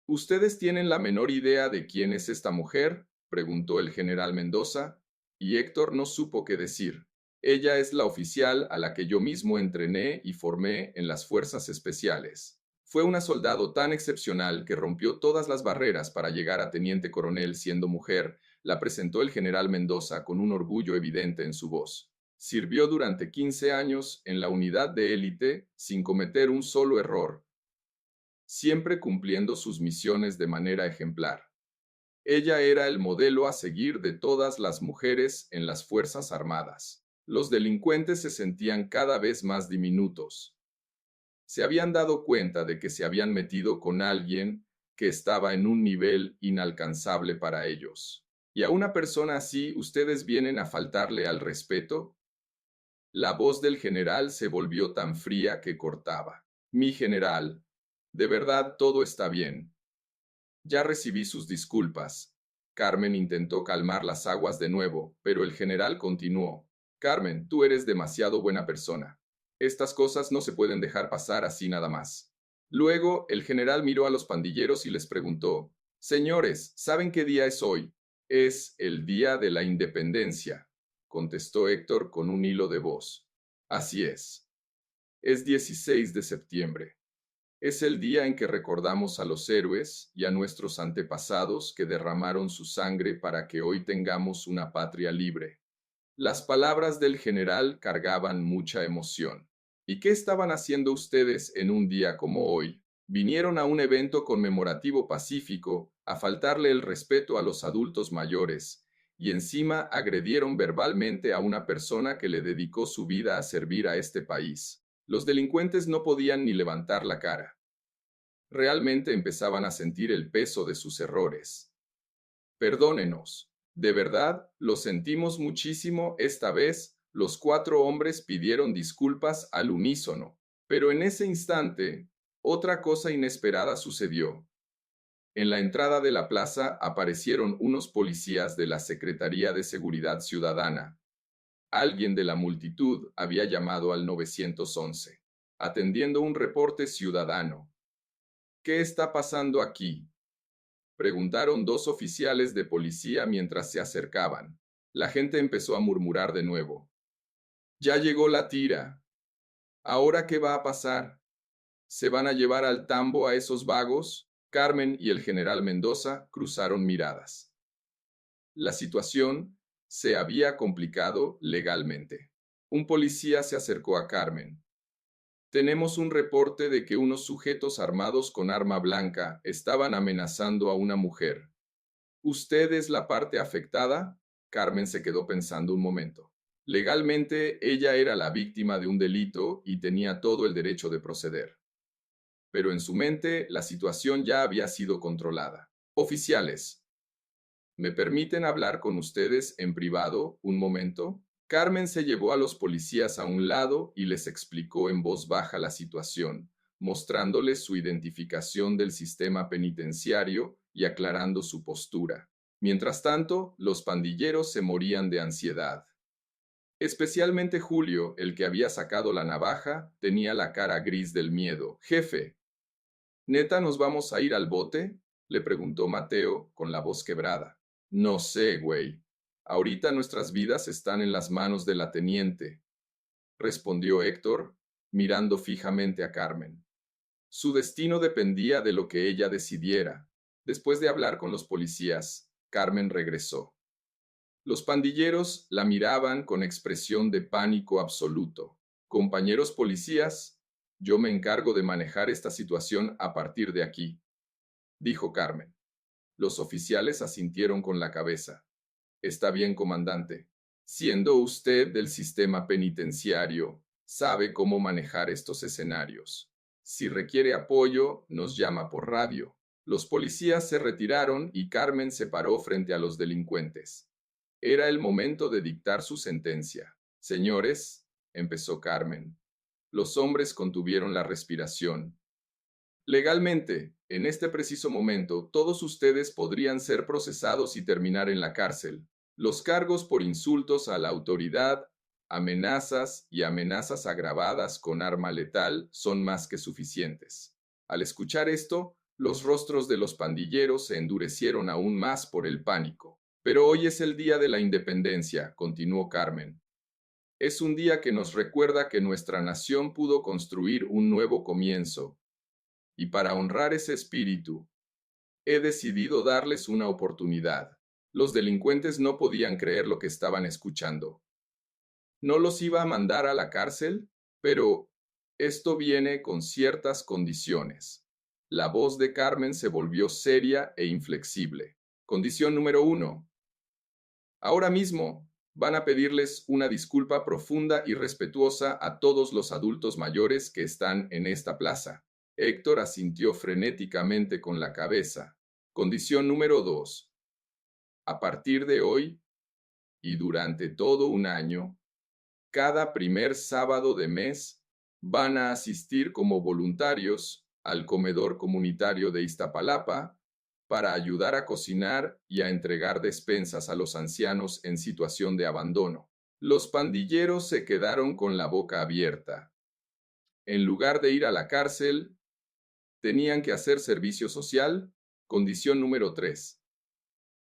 ¿Ustedes tienen la menor idea de quién es esta mujer?, preguntó el general Mendoza, y Héctor no supo qué decir. Ella es la oficial a la que yo mismo entrené y formé en las fuerzas especiales. Fue una soldado tan excepcional que rompió todas las barreras para llegar a teniente coronel siendo mujer, la presentó el general Mendoza con un orgullo evidente en su voz. Sirvió durante 15 años en la unidad de élite sin cometer un solo error, siempre cumpliendo sus misiones de manera ejemplar. Ella era el modelo a seguir de todas las mujeres en las Fuerzas Armadas. Los delincuentes se sentían cada vez más diminutos. Se habían dado cuenta de que se habían metido con alguien que estaba en un nivel inalcanzable para ellos. ¿Y a una persona así ustedes vienen a faltarle al respeto? La voz del general se volvió tan fría que cortaba. Mi general, de verdad todo está bien. Ya recibí sus disculpas. Carmen intentó calmar las aguas de nuevo, pero el general continuó. Carmen, tú eres demasiado buena persona. Estas cosas no se pueden dejar pasar así nada más. Luego, el general miró a los pandilleros y les preguntó, Señores, ¿saben qué día es hoy? Es el Día de la Independencia, contestó Héctor con un hilo de voz. Así es. Es 16 de septiembre. Es el día en que recordamos a los héroes y a nuestros antepasados que derramaron su sangre para que hoy tengamos una patria libre. Las palabras del general cargaban mucha emoción. ¿Y qué estaban haciendo ustedes en un día como hoy? Vinieron a un evento conmemorativo pacífico a faltarle el respeto a los adultos mayores, y encima agredieron verbalmente a una persona que le dedicó su vida a servir a este país. Los delincuentes no podían ni levantar la cara. Realmente empezaban a sentir el peso de sus errores. Perdónenos, De verdad, lo sentimos muchísimo esta vez. Los cuatro hombres pidieron disculpas al unísono. Pero en ese instante, otra cosa inesperada sucedió. En la entrada de la plaza aparecieron unos policías de la Secretaría de Seguridad Ciudadana. Alguien de la multitud había llamado al 911, atendiendo un reporte ciudadano. ¿Qué está pasando aquí?, preguntaron dos oficiales de policía mientras se acercaban. La gente empezó a murmurar de nuevo. Ya llegó la tira. ¿Ahora qué va a pasar? ¿Se van a llevar al tambo a esos vagos? Carmen y el general Mendoza cruzaron miradas. La situación se había complicado legalmente. Un policía se acercó a Carmen. Tenemos un reporte de que unos sujetos armados con arma blanca estaban amenazando a una mujer. ¿Usted es la parte afectada? Carmen se quedó pensando un momento. Legalmente, ella era la víctima de un delito y tenía todo el derecho de proceder. Pero en su mente, la situación ya había sido controlada. Oficiales, ¿me permiten hablar con ustedes en privado un momento? Carmen se llevó a los policías a un lado y les explicó en voz baja la situación, mostrándoles su identificación del sistema penitenciario y aclarando su postura. Mientras tanto, los pandilleros se morían de ansiedad. Especialmente Julio, el que había sacado la navaja, tenía la cara gris del miedo. Jefe, ¿neta nos vamos a ir al bote?, le preguntó Mateo con la voz quebrada. No sé, güey. Ahorita nuestras vidas están en las manos de la teniente, respondió Héctor, mirando fijamente a Carmen. Su destino dependía de lo que ella decidiera. Después de hablar con los policías, Carmen regresó. Los pandilleros la miraban con expresión de pánico absoluto. Compañeros policías, yo me encargo de manejar esta situación a partir de aquí, dijo Carmen. Los oficiales asintieron con la cabeza. Está bien, comandante. Siendo usted del sistema penitenciario, sabe cómo manejar estos escenarios. Si requiere apoyo, nos llama por radio. Los policías se retiraron y Carmen se paró frente a los delincuentes. Era el momento de dictar su sentencia. Señores, empezó Carmen. Los hombres contuvieron la respiración. Legalmente, en este preciso momento, todos ustedes podrían ser procesados y terminar en la cárcel. Los cargos por insultos a la autoridad, amenazas y amenazas agravadas con arma letal son más que suficientes. Al escuchar esto, los rostros de los pandilleros se endurecieron aún más por el pánico. Pero hoy es el día de la independencia, continuó Carmen. Es un día que nos recuerda que nuestra nación pudo construir un nuevo comienzo. Y para honrar ese espíritu, he decidido darles una oportunidad. Los delincuentes no podían creer lo que estaban escuchando. No los iba a mandar a la cárcel, pero esto viene con ciertas condiciones. La voz de Carmen se volvió seria e inflexible. Condición número 1. Ahora mismo van a pedirles una disculpa profunda y respetuosa a todos los adultos mayores que están en esta plaza. Héctor asintió frenéticamente con la cabeza. Condición número 2. A partir de hoy, y durante todo un año, cada primer sábado de mes, van a asistir como voluntarios al comedor comunitario de Iztapalapa para ayudar a cocinar y a entregar despensas a los ancianos en situación de abandono. Los pandilleros se quedaron con la boca abierta. En lugar de ir a la cárcel, tenían que hacer servicio social. Condición número 3.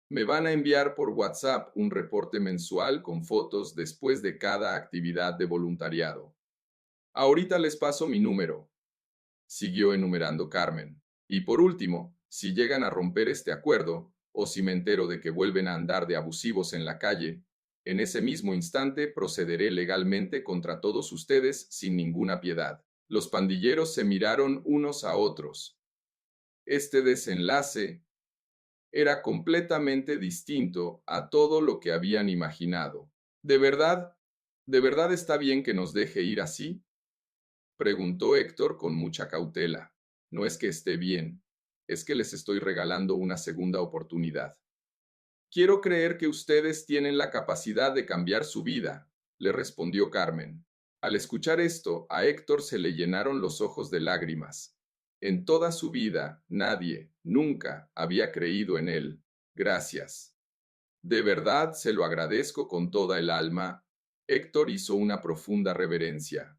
Me van a enviar por WhatsApp un reporte mensual con fotos después de cada actividad de voluntariado. Ahorita les paso mi número, siguió enumerando Carmen. Y por último, si llegan a romper este acuerdo, o si me entero de que vuelven a andar de abusivos en la calle, en ese mismo instante procederé legalmente contra todos ustedes sin ninguna piedad. Los pandilleros se miraron unos a otros. Este desenlace era completamente distinto a todo lo que habían imaginado. ¿De verdad está bien que nos deje ir así?, preguntó Héctor con mucha cautela. No es que esté bien, es que les estoy regalando una segunda oportunidad. Quiero creer que ustedes tienen la capacidad de cambiar su vida, le respondió Carmen. Al escuchar esto, a Héctor se le llenaron los ojos de lágrimas. En toda su vida, nadie, nunca, había creído en él. Gracias. De verdad se lo agradezco con toda el alma. Héctor hizo una profunda reverencia.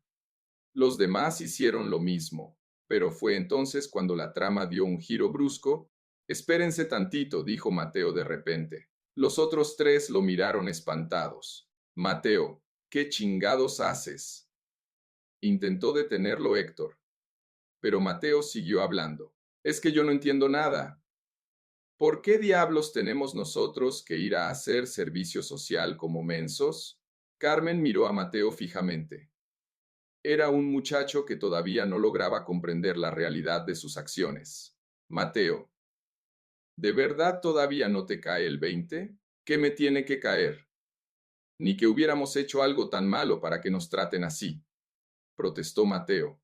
Los demás hicieron lo mismo, pero fue entonces cuando la trama dio un giro brusco. Espérense tantito, dijo Mateo de repente. Los otros tres lo miraron espantados. Mateo, ¿qué chingados haces? Intentó detenerlo Héctor. Pero Mateo siguió hablando. Es que yo no entiendo nada. ¿Por qué diablos tenemos nosotros que ir a hacer servicio social como mensos? Carmen miró a Mateo fijamente. Era un muchacho que todavía no lograba comprender la realidad de sus acciones. Mateo, ¿de verdad todavía no te cae el 20? ¿Qué me tiene que caer? Ni que hubiéramos hecho algo tan malo para que nos traten así, protestó Mateo,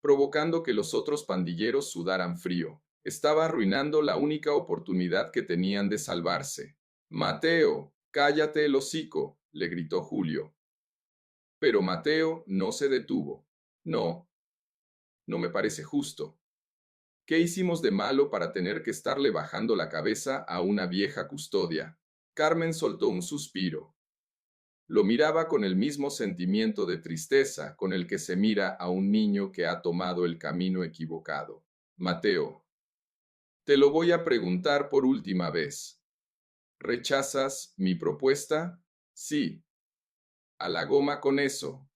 provocando que los otros pandilleros sudaran frío. Estaba arruinando la única oportunidad que tenían de salvarse. Mateo, cállate el hocico, le gritó Julio. Pero Mateo no se detuvo. No, no me parece justo. ¿Qué hicimos de malo para tener que estarle bajando la cabeza a una vieja custodia? Carmen soltó un suspiro. Lo miraba con el mismo sentimiento de tristeza con el que se mira a un niño que ha tomado el camino equivocado. Mateo, te lo voy a preguntar por última vez. ¿Rechazas mi propuesta? Sí. A la goma con eso.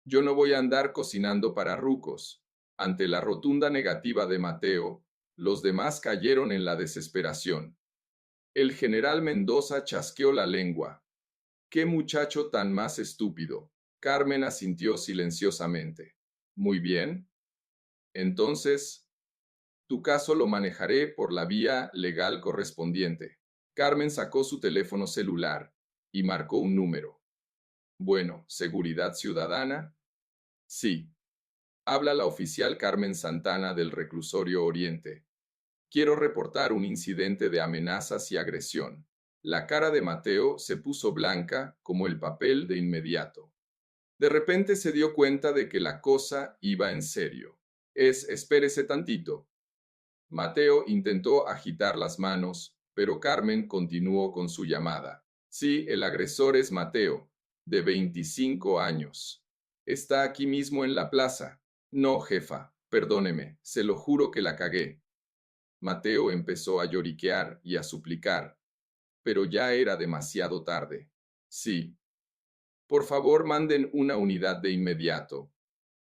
Yo no voy a andar cocinando para rucos. Ante la rotunda negativa de Mateo, los demás cayeron en la desesperación. El general Mendoza chasqueó la lengua. ¡Qué muchacho tan más estúpido! Carmen asintió silenciosamente. Muy bien. Entonces, tu caso lo manejaré por la vía legal correspondiente. Carmen sacó su teléfono celular y marcó un número. Bueno, ¿seguridad ciudadana? Sí. Habla la oficial Carmen Santana del Reclusorio Oriente. Quiero reportar un incidente de amenazas y agresión. La cara de Mateo se puso blanca como el papel de inmediato. De repente se dio cuenta de que la cosa iba en serio. Espérese tantito. Mateo intentó agitar las manos, pero Carmen continuó con su llamada. Sí, el agresor es Mateo, de 25 años. Está aquí mismo en la plaza. No, jefa, perdóneme, se lo juro que la cagué. Mateo empezó a lloriquear y a suplicar, pero ya era demasiado tarde. Sí. Por favor, manden una unidad de inmediato.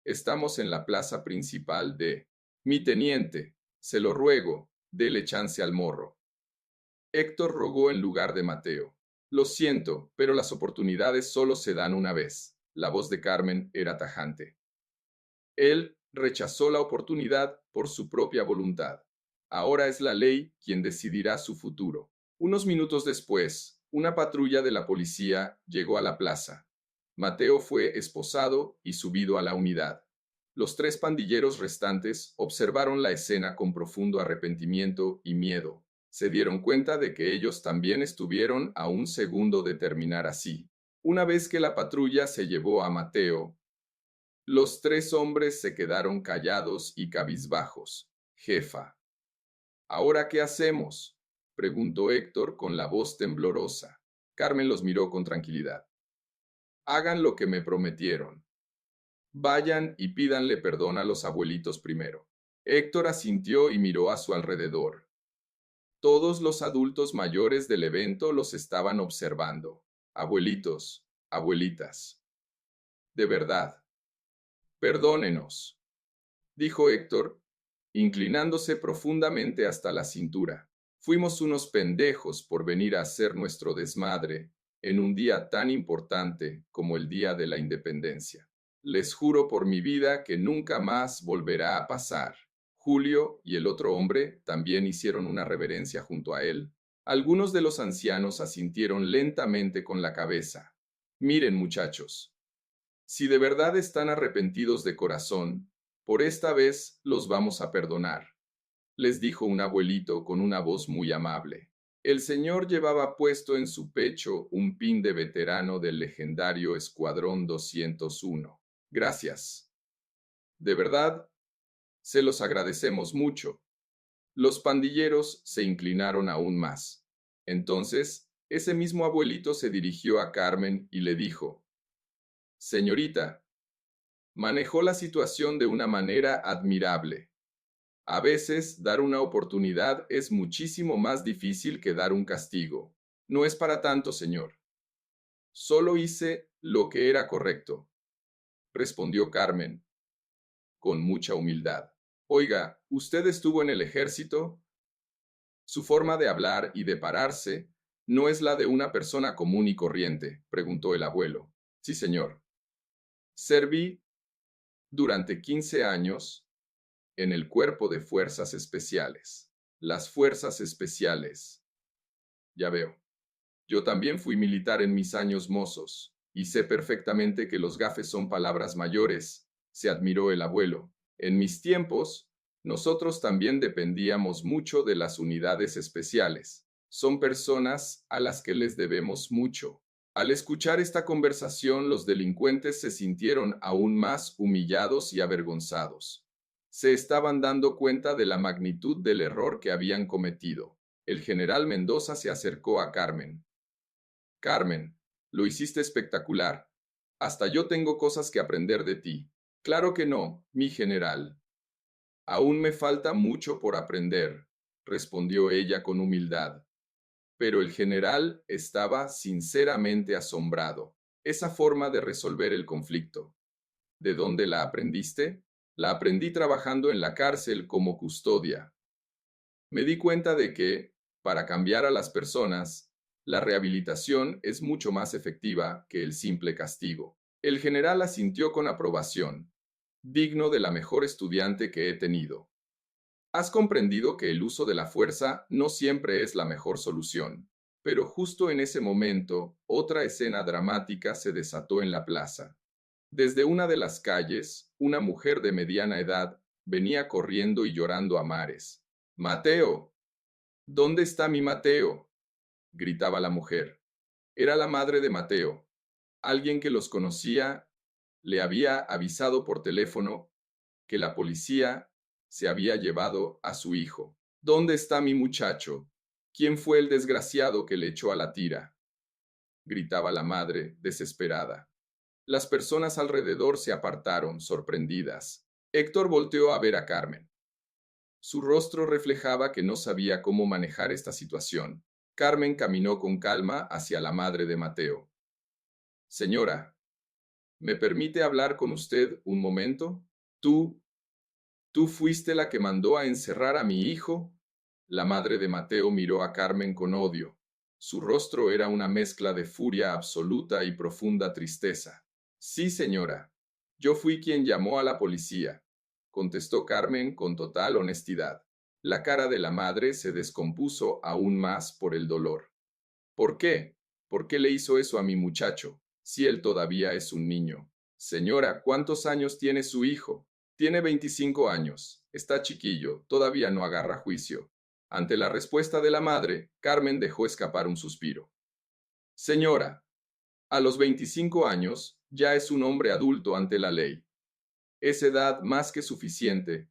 Estamos en la plaza principal de... Mi teniente, se lo ruego, dele chance al morro. Héctor rogó en lugar de Mateo. Lo siento, pero las oportunidades solo se dan una vez. La voz de Carmen era tajante. Él rechazó la oportunidad por su propia voluntad. Ahora es la ley quien decidirá su futuro. Unos minutos después, una patrulla de la policía llegó a la plaza. Mateo fue esposado y subido a la unidad. Los tres pandilleros restantes observaron la escena con profundo arrepentimiento y miedo. Se dieron cuenta de que ellos también estuvieron a un segundo de terminar así. Una vez que la patrulla se llevó a Mateo, los tres hombres se quedaron callados y cabizbajos. Jefa. ¿Ahora qué hacemos? Preguntó Héctor con la voz temblorosa. Carmen los miró con tranquilidad. Hagan lo que me prometieron. Vayan y pídanle perdón a los abuelitos primero. Héctor asintió y miró a su alrededor. Todos los adultos mayores del evento los estaban observando. Abuelitos, abuelitas. De verdad. Perdónenos, dijo Héctor, inclinándose profundamente hasta la cintura. Fuimos unos pendejos por venir a hacer nuestro desmadre en un día tan importante como el Día de la Independencia. Les juro por mi vida que nunca más volverá a pasar. Julio y el otro hombre también hicieron una reverencia junto a él. Algunos de los ancianos asintieron lentamente con la cabeza. Miren, muchachos, si de verdad están arrepentidos de corazón, por esta vez los vamos a perdonar, les dijo un abuelito con una voz muy amable. El señor llevaba puesto en su pecho un pin de veterano del legendario Escuadrón 201. Gracias. De verdad, se los agradecemos mucho. Los pandilleros se inclinaron aún más. Entonces, ese mismo abuelito se dirigió a Carmen y le dijo: Señorita, manejó la situación de una manera admirable. A veces, dar una oportunidad es muchísimo más difícil que dar un castigo. No es para tanto, señor. Solo hice lo que era correcto, respondió Carmen, con mucha humildad. Oiga, ¿usted estuvo en el ejército? Su forma de hablar y de pararse no es la de una persona común y corriente, preguntó el abuelo. Sí, señor. Serví durante 15 años en el Cuerpo de Fuerzas Especiales. Las Fuerzas Especiales. Ya veo. Yo también fui militar en mis años mozos, y sé perfectamente que los gafes son palabras mayores, se admiró el abuelo. En mis tiempos, nosotros también dependíamos mucho de las unidades especiales. Son personas a las que les debemos mucho. Al escuchar esta conversación, los delincuentes se sintieron aún más humillados y avergonzados. Se estaban dando cuenta de la magnitud del error que habían cometido. El general Mendoza se acercó a Carmen. Carmen, lo hiciste espectacular. Hasta yo tengo cosas que aprender de ti. Claro que no, mi general. Aún me falta mucho por aprender, respondió ella con humildad. Pero el general estaba sinceramente asombrado. Esa forma de resolver el conflicto. ¿De dónde la aprendiste? La aprendí trabajando en la cárcel como custodia. Me di cuenta de que, para cambiar a las personas, la rehabilitación es mucho más efectiva que el simple castigo. El general asintió con aprobación. Digno de la mejor estudiante que he tenido. Has comprendido que el uso de la fuerza no siempre es la mejor solución. Pero justo en ese momento, otra escena dramática se desató en la plaza. Desde una de las calles, una mujer de mediana edad venía corriendo y llorando a mares. Mateo, ¿dónde está mi Mateo? Gritaba la mujer. Era la madre de Mateo. Alguien que los conocía le había avisado por teléfono que la policía se había llevado a su hijo. ¿Dónde está mi muchacho? ¿Quién fue el desgraciado que le echó a la tira? Gritaba la madre, desesperada. Las personas alrededor se apartaron, sorprendidas. Héctor volteó a ver a Carmen. Su rostro reflejaba que no sabía cómo manejar esta situación. Carmen caminó con calma hacia la madre de Mateo. Señora, ¿me permite hablar con usted un momento? ¿Tú fuiste la que mandó a encerrar a mi hijo? La madre de Mateo miró a Carmen con odio. Su rostro era una mezcla de furia absoluta y profunda tristeza. Sí, señora. Yo fui quien llamó a la policía, contestó Carmen con total honestidad. La cara de la madre se descompuso aún más por el dolor. ¿Por qué? ¿Por qué le hizo eso a mi muchacho, si él todavía es un niño? Señora, ¿cuántos años tiene su hijo? Tiene 25 años. Está chiquillo, todavía no agarra juicio. Ante la respuesta de la madre, Carmen dejó escapar un suspiro. Señora, a los 25 años ya es un hombre adulto ante la ley. Es edad más que suficiente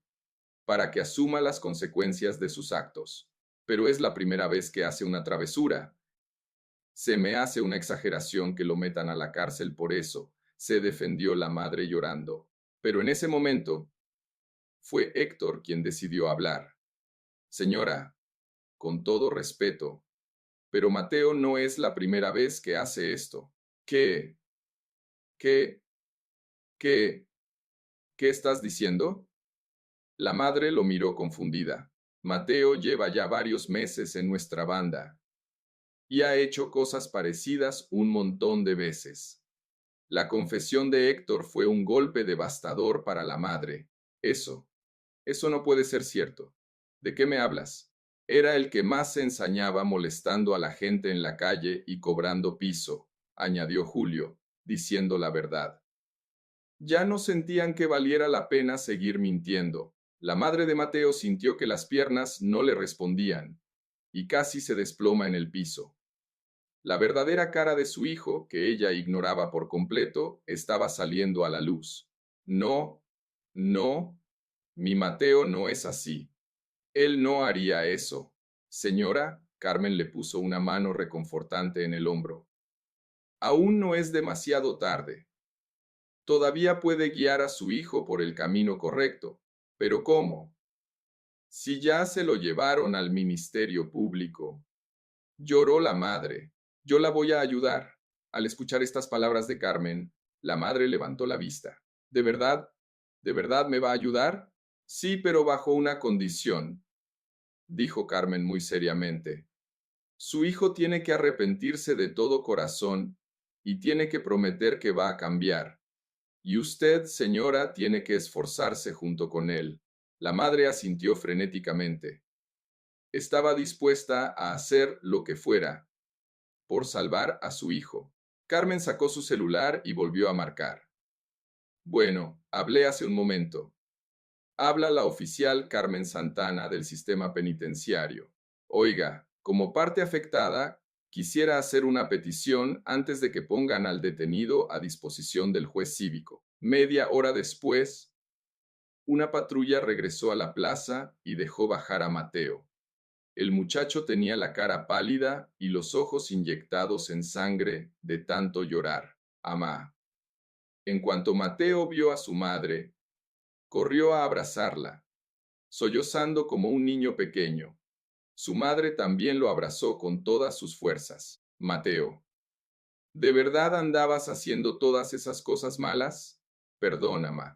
para que asuma las consecuencias de sus actos. Pero es la primera vez que hace una travesura. Se me hace una exageración que lo metan a la cárcel por eso, se defendió la madre llorando. Pero en ese momento, fue Héctor quien decidió hablar. Señora, con todo respeto, pero Mateo no es la primera vez que hace esto. ¿Qué? ¿Qué? ¿Qué? ¿Qué estás diciendo? La madre lo miró confundida. Mateo lleva ya varios meses en nuestra banda y ha hecho cosas parecidas un montón de veces. La confesión de Héctor fue un golpe devastador para la madre. Eso no puede ser cierto. ¿De qué me hablas? Era el que más se ensañaba molestando a la gente en la calle y cobrando piso, añadió Julio, diciendo la verdad. Ya no sentían que valiera la pena seguir mintiendo. La madre de Mateo sintió que las piernas no le respondían. y casi se desploma en el piso. La verdadera cara de su hijo, que ella ignoraba por completo, estaba saliendo a la luz. No, no, mi Mateo no es así. Él no haría eso. Señora, Carmen le puso una mano reconfortante en el hombro. Aún no es demasiado tarde. Todavía puede guiar a su hijo por el camino correcto. ¿Pero cómo? Si ya se lo llevaron al ministerio público. Lloró la madre. Yo la voy a ayudar. Al escuchar estas palabras de Carmen, la madre levantó la vista. ¿De verdad? ¿De verdad me va a ayudar? Sí, pero bajo una condición, dijo Carmen muy seriamente. Su hijo tiene que arrepentirse de todo corazón y tiene que prometer que va a cambiar. Y usted, señora, tiene que esforzarse junto con él. La madre asintió frenéticamente. Estaba dispuesta a hacer lo que fuera por salvar a su hijo. Carmen sacó su celular y volvió a marcar. Bueno, hablé hace un momento. Habla la oficial Carmen Santana del sistema penitenciario. Oiga, como parte afectada, quisiera hacer una petición antes de que pongan al detenido a disposición del juez cívico. Media hora después, una patrulla regresó a la plaza y dejó bajar a Mateo. El muchacho tenía la cara pálida y los ojos inyectados en sangre de tanto llorar. Amá. En cuanto Mateo vio a su madre, corrió a abrazarla, sollozando como un niño pequeño. Su madre también lo abrazó con todas sus fuerzas. Mateo, ¿de verdad andabas haciendo todas esas cosas malas? Perdóname.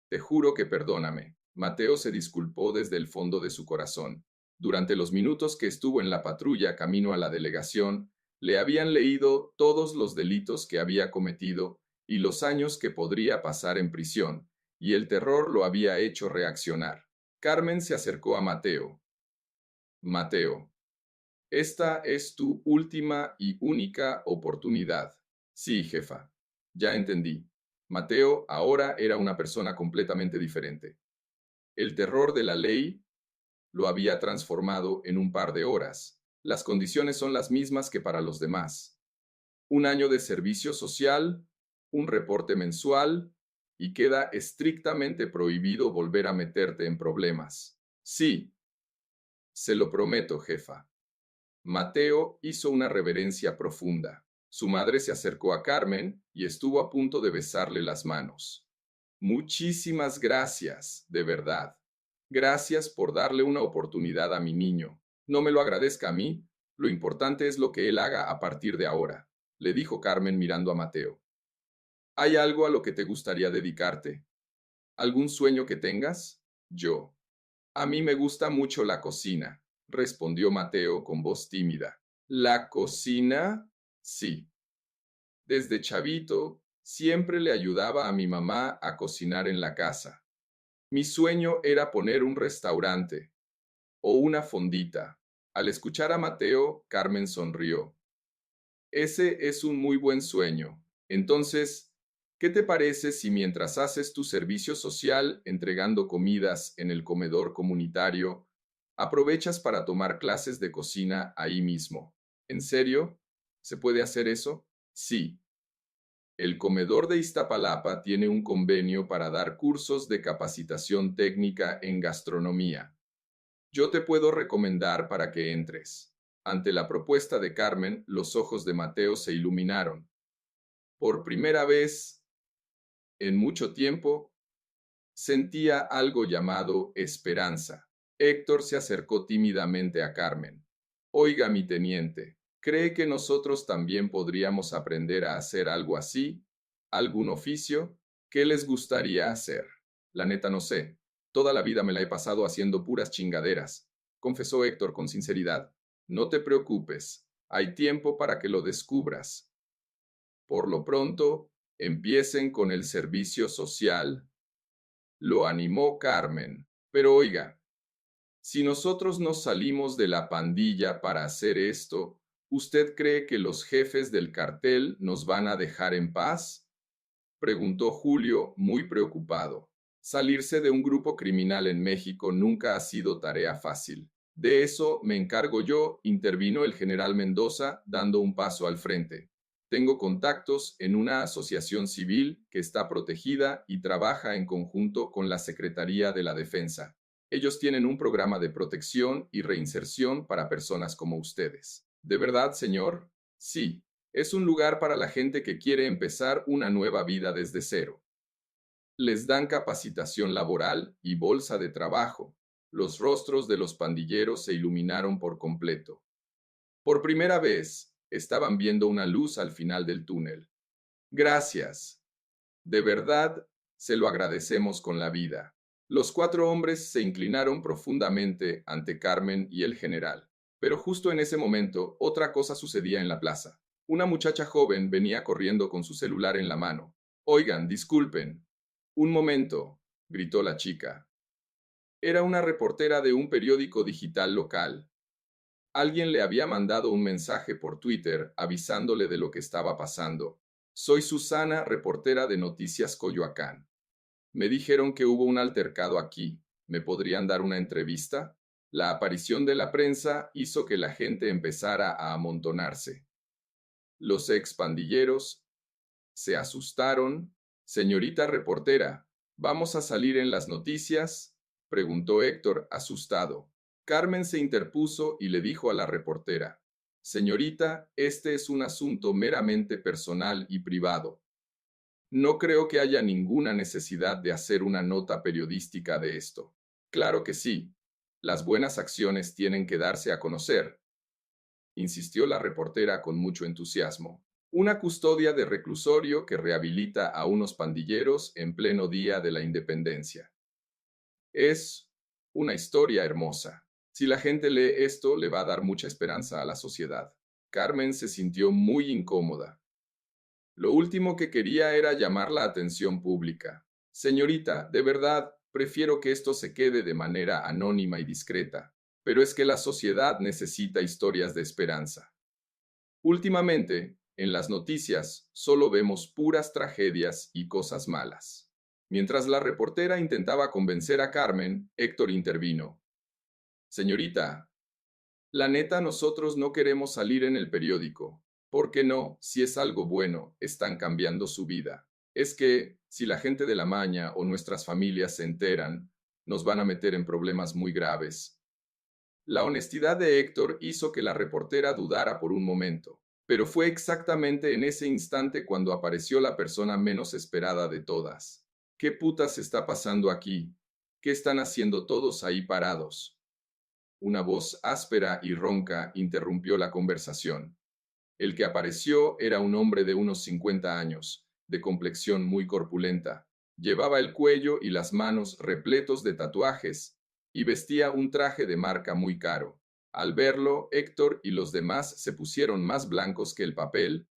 Te juro que perdóname. Mateo se disculpó desde el fondo de su corazón. Durante los minutos que estuvo en la patrulla camino a la delegación, le habían leído todos los delitos que había cometido y los años que podría pasar en prisión, y el terror lo había hecho reaccionar. Carmen se acercó a Mateo. Mateo, esta es tu última y única oportunidad. Sí, jefa. Ya entendí. Mateo ahora era una persona completamente diferente. El terror de la ley lo había transformado en un par de horas. Las condiciones son las mismas que para los demás. Un año de servicio social, un reporte mensual, y queda estrictamente prohibido volver a meterte en problemas. Sí, se lo prometo, jefa. Mateo hizo una reverencia profunda. Su madre se acercó a Carmen y estuvo a punto de besarle las manos. Muchísimas gracias, de verdad. Gracias por darle una oportunidad a mi niño. No me lo agradezca a mí. Lo importante es lo que él haga a partir de ahora, le dijo Carmen mirando a Mateo. ¿Hay algo a lo que te gustaría dedicarte? ¿Algún sueño que tengas? Yo. A mí me gusta mucho la cocina, respondió Mateo con voz tímida. ¿La cocina? Sí. Desde chavito, siempre le ayudaba a mi mamá a cocinar en la casa. Mi sueño era poner un restaurante o una fondita. Al escuchar a Mateo, Carmen sonrió. Ese es un muy buen sueño. Entonces, ¿qué te parece si mientras haces tu servicio social entregando comidas en el comedor comunitario, aprovechas para tomar clases de cocina ahí mismo? ¿En serio? ¿Se puede hacer eso? Sí. El comedor de Iztapalapa tiene un convenio para dar cursos de capacitación técnica en gastronomía. Yo te puedo recomendar para que entres. Ante la propuesta de Carmen, los ojos de Mateo se iluminaron. Por primera vez en mucho tiempo, sentía algo llamado esperanza. Héctor se acercó tímidamente a Carmen. Oiga, mi teniente, ¿cree que nosotros también podríamos aprender a hacer algo así? ¿Algún oficio? ¿Qué les gustaría hacer? La neta no sé. Toda la vida me la he pasado haciendo puras chingaderas, confesó Héctor con sinceridad. No te preocupes, hay tiempo para que lo descubras. Por lo pronto, empiecen con el servicio social. Lo animó Carmen. Pero oiga, si nosotros nos salimos de la pandilla para hacer esto, ¿usted cree que los jefes del cartel nos van a dejar en paz? Preguntó Julio, muy preocupado. Salirse de un grupo criminal en México nunca ha sido tarea fácil. De eso me encargo yo, intervino el general Mendoza, dando un paso al frente. Tengo contactos en una asociación civil que está protegida y trabaja en conjunto con la Secretaría de la Defensa. Ellos tienen un programa de protección y reinserción para personas como ustedes. ¿De verdad, señor? Sí, es un lugar para la gente que quiere empezar una nueva vida desde cero. Les dan capacitación laboral y bolsa de trabajo. Los rostros de los pandilleros se iluminaron por completo. Por primera vez, estaban viendo una luz al final del túnel. Gracias. De verdad, se lo agradecemos con la vida. Los 4 hombres se inclinaron profundamente ante Carmen y el general. Pero justo en ese momento, otra cosa sucedía en la plaza. Una muchacha joven venía corriendo con su celular en la mano. Oigan, disculpen. Un momento, gritó la chica. Era una reportera de un periódico digital local. Alguien le había mandado un mensaje por Twitter avisándole de lo que estaba pasando. Soy Susana, reportera de Noticias Coyoacán. Me dijeron que hubo un altercado aquí. ¿Me podrían dar una entrevista? La aparición de la prensa hizo que la gente empezara a amontonarse. Los expandilleros se asustaron. Señorita reportera, ¿vamos a salir en las noticias?, preguntó Héctor, asustado. Carmen se interpuso y le dijo a la reportera: Señorita, este es un asunto meramente personal y privado. No creo que haya ninguna necesidad de hacer una nota periodística de esto. Claro que sí. Las buenas acciones tienen que darse a conocer, insistió la reportera con mucho entusiasmo. Una custodia de reclusorio que rehabilita a unos pandilleros en pleno día de la independencia. Es una historia hermosa. Si la gente lee esto, le va a dar mucha esperanza a la sociedad. Carmen se sintió muy incómoda. Lo último que quería era llamar la atención pública. Señorita, de verdad, prefiero que esto se quede de manera anónima y discreta, pero es que la sociedad necesita historias de esperanza. Últimamente, en las noticias, solo vemos puras tragedias y cosas malas. Mientras la reportera intentaba convencer a Carmen, Héctor intervino. Señorita, la neta, nosotros no queremos salir en el periódico. ¿Por qué no? Si es algo bueno, están cambiando su vida. Es que, si la gente de la Maña o nuestras familias se enteran, nos van a meter en problemas muy graves. La honestidad de Héctor hizo que la reportera dudara por un momento, pero fue exactamente en ese instante cuando apareció la persona menos esperada de todas. ¿Qué putas está pasando aquí? ¿Qué están haciendo todos ahí parados? Una voz áspera y ronca interrumpió la conversación. El que apareció era un hombre de unos 50 años, de complexión muy corpulenta. Llevaba el cuello y las manos repletos de tatuajes, y vestía un traje de marca muy caro. Al verlo, Héctor y los demás se pusieron más blancos que el papel.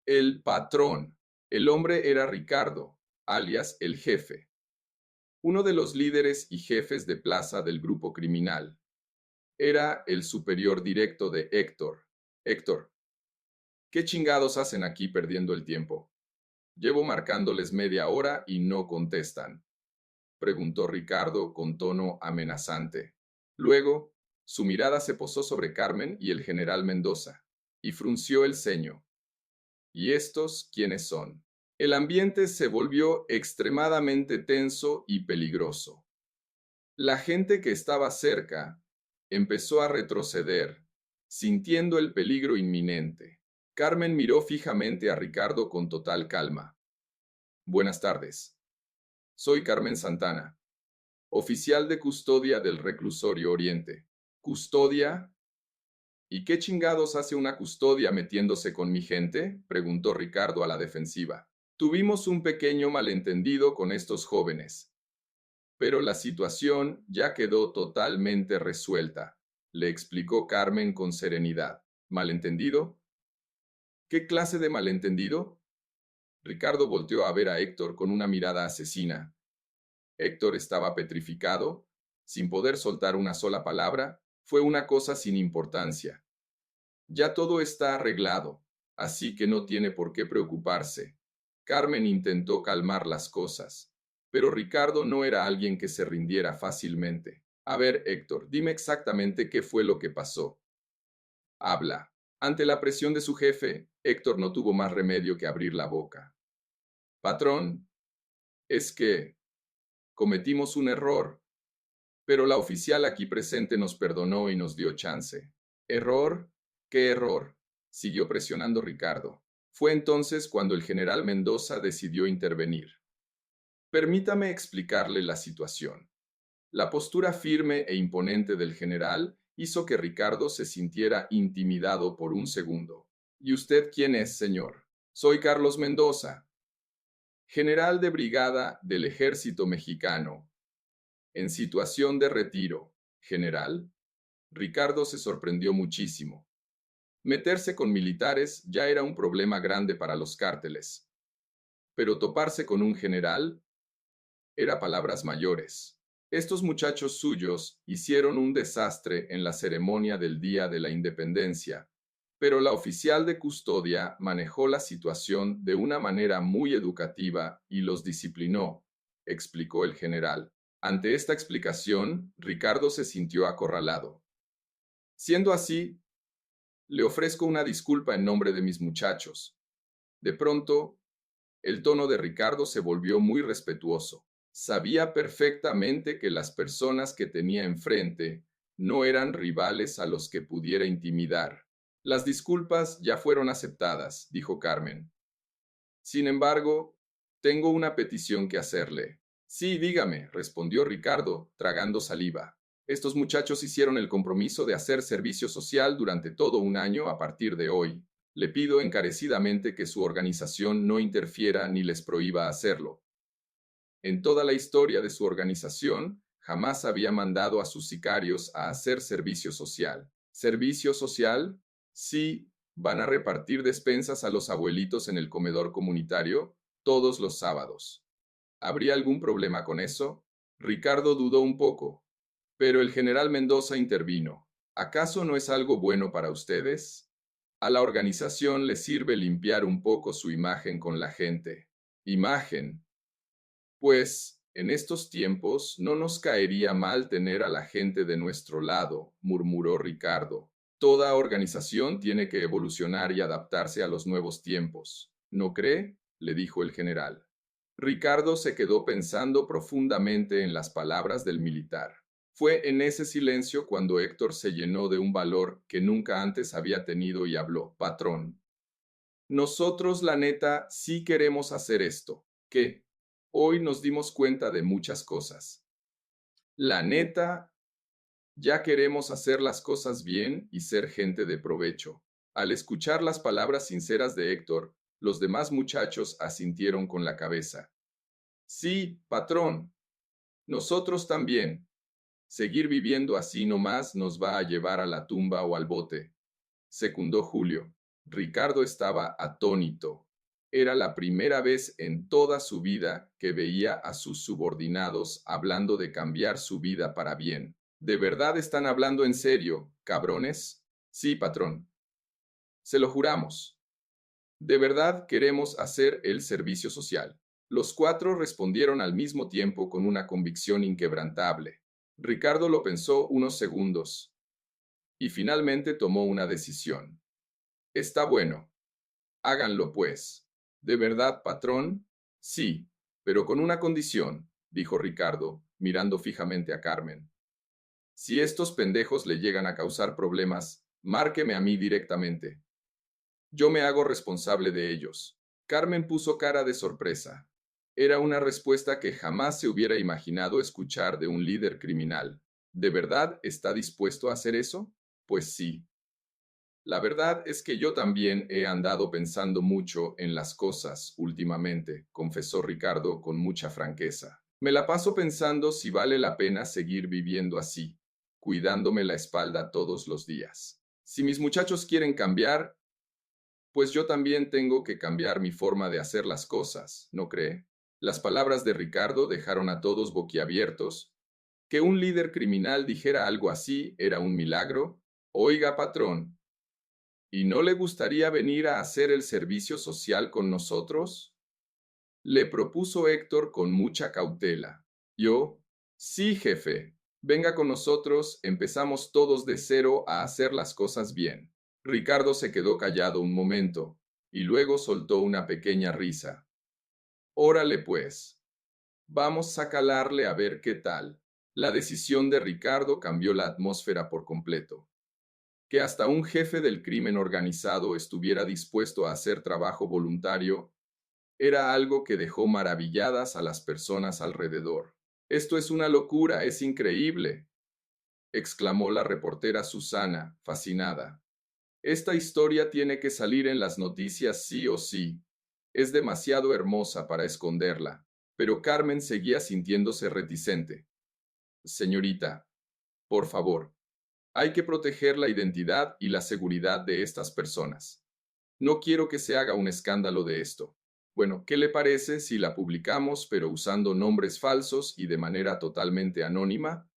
El patrón. El hombre era Ricardo, alias el jefe, uno de los líderes y jefes de plaza del grupo criminal. Era el superior directo de Héctor. Héctor, ¿qué chingados hacen aquí perdiendo el tiempo? Llevo marcándoles media hora y no contestan, preguntó Ricardo con tono amenazante. Luego, su mirada se posó sobre Carmen y el general Mendoza, y frunció el ceño. ¿Y estos quiénes son? El ambiente se volvió extremadamente tenso y peligroso. La gente que estaba cerca empezó a retroceder, sintiendo el peligro inminente. Carmen miró fijamente a Ricardo con total calma. Buenas tardes. Soy Carmen Santana, oficial de custodia del reclusorio Oriente. ¿Custodia? ¿Y qué chingados hace una custodia metiéndose con mi gente?, preguntó Ricardo a la defensiva. Tuvimos un pequeño malentendido con estos jóvenes, pero la situación ya quedó totalmente resuelta, le explicó Carmen con serenidad. ¿Malentendido? ¿Qué clase de malentendido? Ricardo volteó a ver a Héctor con una mirada asesina. Héctor estaba petrificado, sin poder soltar una sola palabra. Fue una cosa sin importancia. Ya todo está arreglado, así que no tiene por qué preocuparse. Carmen intentó calmar las cosas, pero Ricardo no era alguien que se rindiera fácilmente. A ver, Héctor, dime exactamente qué fue lo que pasó. Habla. Ante la presión de su jefe, Héctor no tuvo más remedio que abrir la boca. Patrón, es que cometimos un error, pero la oficial aquí presente nos perdonó y nos dio chance. ¿Error? ¿Qué error? Siguió presionando Ricardo. Fue entonces cuando el general Mendoza decidió intervenir. Permítame explicarle la situación. La postura firme e imponente del general hizo que Ricardo se sintiera intimidado por un segundo. ¿Y usted quién es, señor? Soy Carlos Mendoza, general de brigada del ejército mexicano, en situación de retiro. General, Ricardo se sorprendió muchísimo. Meterse con militares ya era un problema grande para los cárteles, pero toparse con un general era palabras mayores. Estos muchachos suyos hicieron un desastre en la ceremonia del Día de la Independencia, pero la oficial de custodia manejó la situación de una manera muy educativa y los disciplinó, explicó el general. Ante esta explicación, Ricardo se sintió acorralado. Siendo así, le ofrezco una disculpa en nombre de mis muchachos. De pronto, el tono de Ricardo se volvió muy respetuoso. Sabía perfectamente que las personas que tenía enfrente no eran rivales a los que pudiera intimidar. Las disculpas ya fueron aceptadas, dijo Carmen. Sin embargo, tengo una petición que hacerle. Sí, dígame, respondió Ricardo, tragando saliva. Estos muchachos hicieron el compromiso de hacer servicio social durante todo un año a partir de hoy. Le pido encarecidamente que su organización no interfiera ni les prohíba hacerlo. En toda la historia de su organización, jamás había mandado a sus sicarios a hacer servicio social. ¿Servicio social? Sí, van a repartir despensas a los abuelitos en el comedor comunitario todos los sábados. ¿Habría algún problema con eso? Ricardo dudó un poco, pero el general Mendoza intervino. ¿Acaso no es algo bueno para ustedes? A la organización le sirve limpiar un poco su imagen con la gente. Imagen. Pues, en estos tiempos no nos caería mal tener a la gente de nuestro lado, murmuró Ricardo. Toda organización tiene que evolucionar y adaptarse a los nuevos tiempos. ¿No cree? Le dijo el general. Ricardo se quedó pensando profundamente en las palabras del militar. Fue en ese silencio cuando Héctor se llenó de un valor que nunca antes había tenido y habló. Patrón, nosotros, la neta, sí queremos hacer esto. ¿Qué? Hoy nos dimos cuenta de muchas cosas. La neta, ya queremos hacer las cosas bien y ser gente de provecho. Al escuchar las palabras sinceras de Héctor, los demás muchachos asintieron con la cabeza. Sí, patrón, nosotros también. Seguir viviendo así nomás nos va a llevar a la tumba o al bote, secundó Julio. Ricardo estaba atónito. Era la primera vez en toda su vida que veía a sus subordinados hablando de cambiar su vida para bien. ¿De verdad están hablando en serio, cabrones? Sí, patrón. Se lo juramos. De verdad queremos hacer el servicio social. Los cuatro respondieron al mismo tiempo con una convicción inquebrantable. Ricardo lo pensó unos segundos y finalmente tomó una decisión. Está bueno. Háganlo, pues. ¿De verdad, patrón? Sí, pero con una condición, dijo Ricardo, mirando fijamente a Carmen. Si estos pendejos le llegan a causar problemas, márqueme a mí directamente. Yo me hago responsable de ellos. Carmen puso cara de sorpresa. Era una respuesta que jamás se hubiera imaginado escuchar de un líder criminal. ¿De verdad está dispuesto a hacer eso? Pues sí. La verdad es que yo también he andado pensando mucho en las cosas últimamente, confesó Ricardo con mucha franqueza. Me la paso pensando si vale la pena seguir viviendo así, cuidándome la espalda todos los días. Si mis muchachos quieren cambiar, pues yo también tengo que cambiar mi forma de hacer las cosas, ¿no cree? Las palabras de Ricardo dejaron a todos boquiabiertos. Que un líder criminal dijera algo así era un milagro. Oiga, patrón, ¿y no le gustaría venir a hacer el servicio social con nosotros? Le propuso Héctor con mucha cautela. Yo, sí, jefe. Venga con nosotros, empezamos todos de cero a hacer las cosas bien. Ricardo se quedó callado un momento, y luego soltó una pequeña risa. Órale pues. Vamos a calarle a ver qué tal. La decisión de Ricardo cambió la atmósfera por completo. Que hasta un jefe del crimen organizado estuviera dispuesto a hacer trabajo voluntario era algo que dejó maravilladas a las personas alrededor. Esto es una locura, es increíble, exclamó la reportera Susana, fascinada. Esta historia tiene que salir en las noticias sí o sí. Es demasiado hermosa para esconderla. Pero Carmen seguía sintiéndose reticente. Señorita, por favor, hay que proteger la identidad y la seguridad de estas personas. No quiero que se haga un escándalo de esto. Bueno, ¿qué le parece si la publicamos pero usando nombres falsos y de manera totalmente anónima?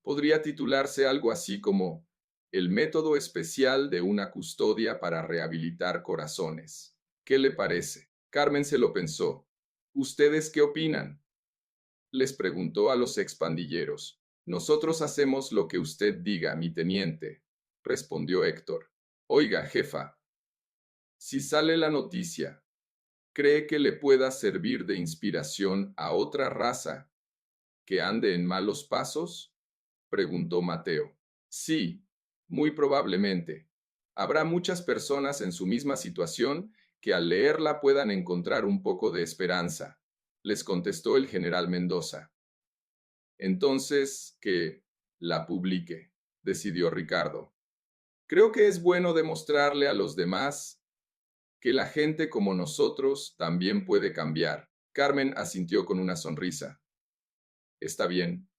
Podría titularse algo así como El método especial de una custodia para rehabilitar corazones. ¿Qué le parece? Carmen se lo pensó. ¿Ustedes qué opinan? Les preguntó a los expandilleros. Nosotros hacemos lo que usted diga, mi teniente, respondió Héctor. Oiga, jefa, si sale la noticia, ¿cree que le pueda servir de inspiración a otra raza que ande en malos pasos? Preguntó Mateo. Sí, muy probablemente. Habrá muchas personas en su misma situación que al leerla puedan encontrar un poco de esperanza, les contestó el general Mendoza. Entonces, que la publique, decidió Ricardo. Creo que es bueno demostrarle a los demás que la gente como nosotros también puede cambiar. Carmen asintió con una sonrisa. Está bien,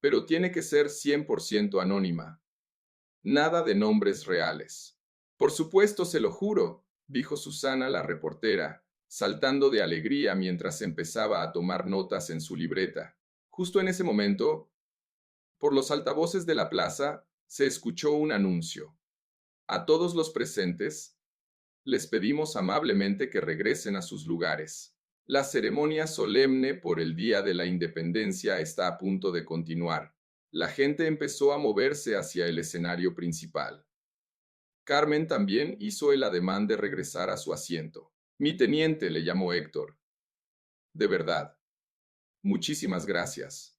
pero tiene que ser 100% anónima. Nada de nombres reales. Por supuesto, se lo juro, dijo Susana la reportera, saltando de alegría mientras empezaba a tomar notas en su libreta. Justo en ese momento, por los altavoces de la plaza, se escuchó un anuncio. A todos los presentes, les pedimos amablemente que regresen a sus lugares. La ceremonia solemne por el Día de la Independencia está a punto de continuar. La gente empezó a moverse hacia el escenario principal. Carmen también hizo el ademán de regresar a su asiento. Mi teniente, le llamó Héctor. De verdad. Muchísimas gracias.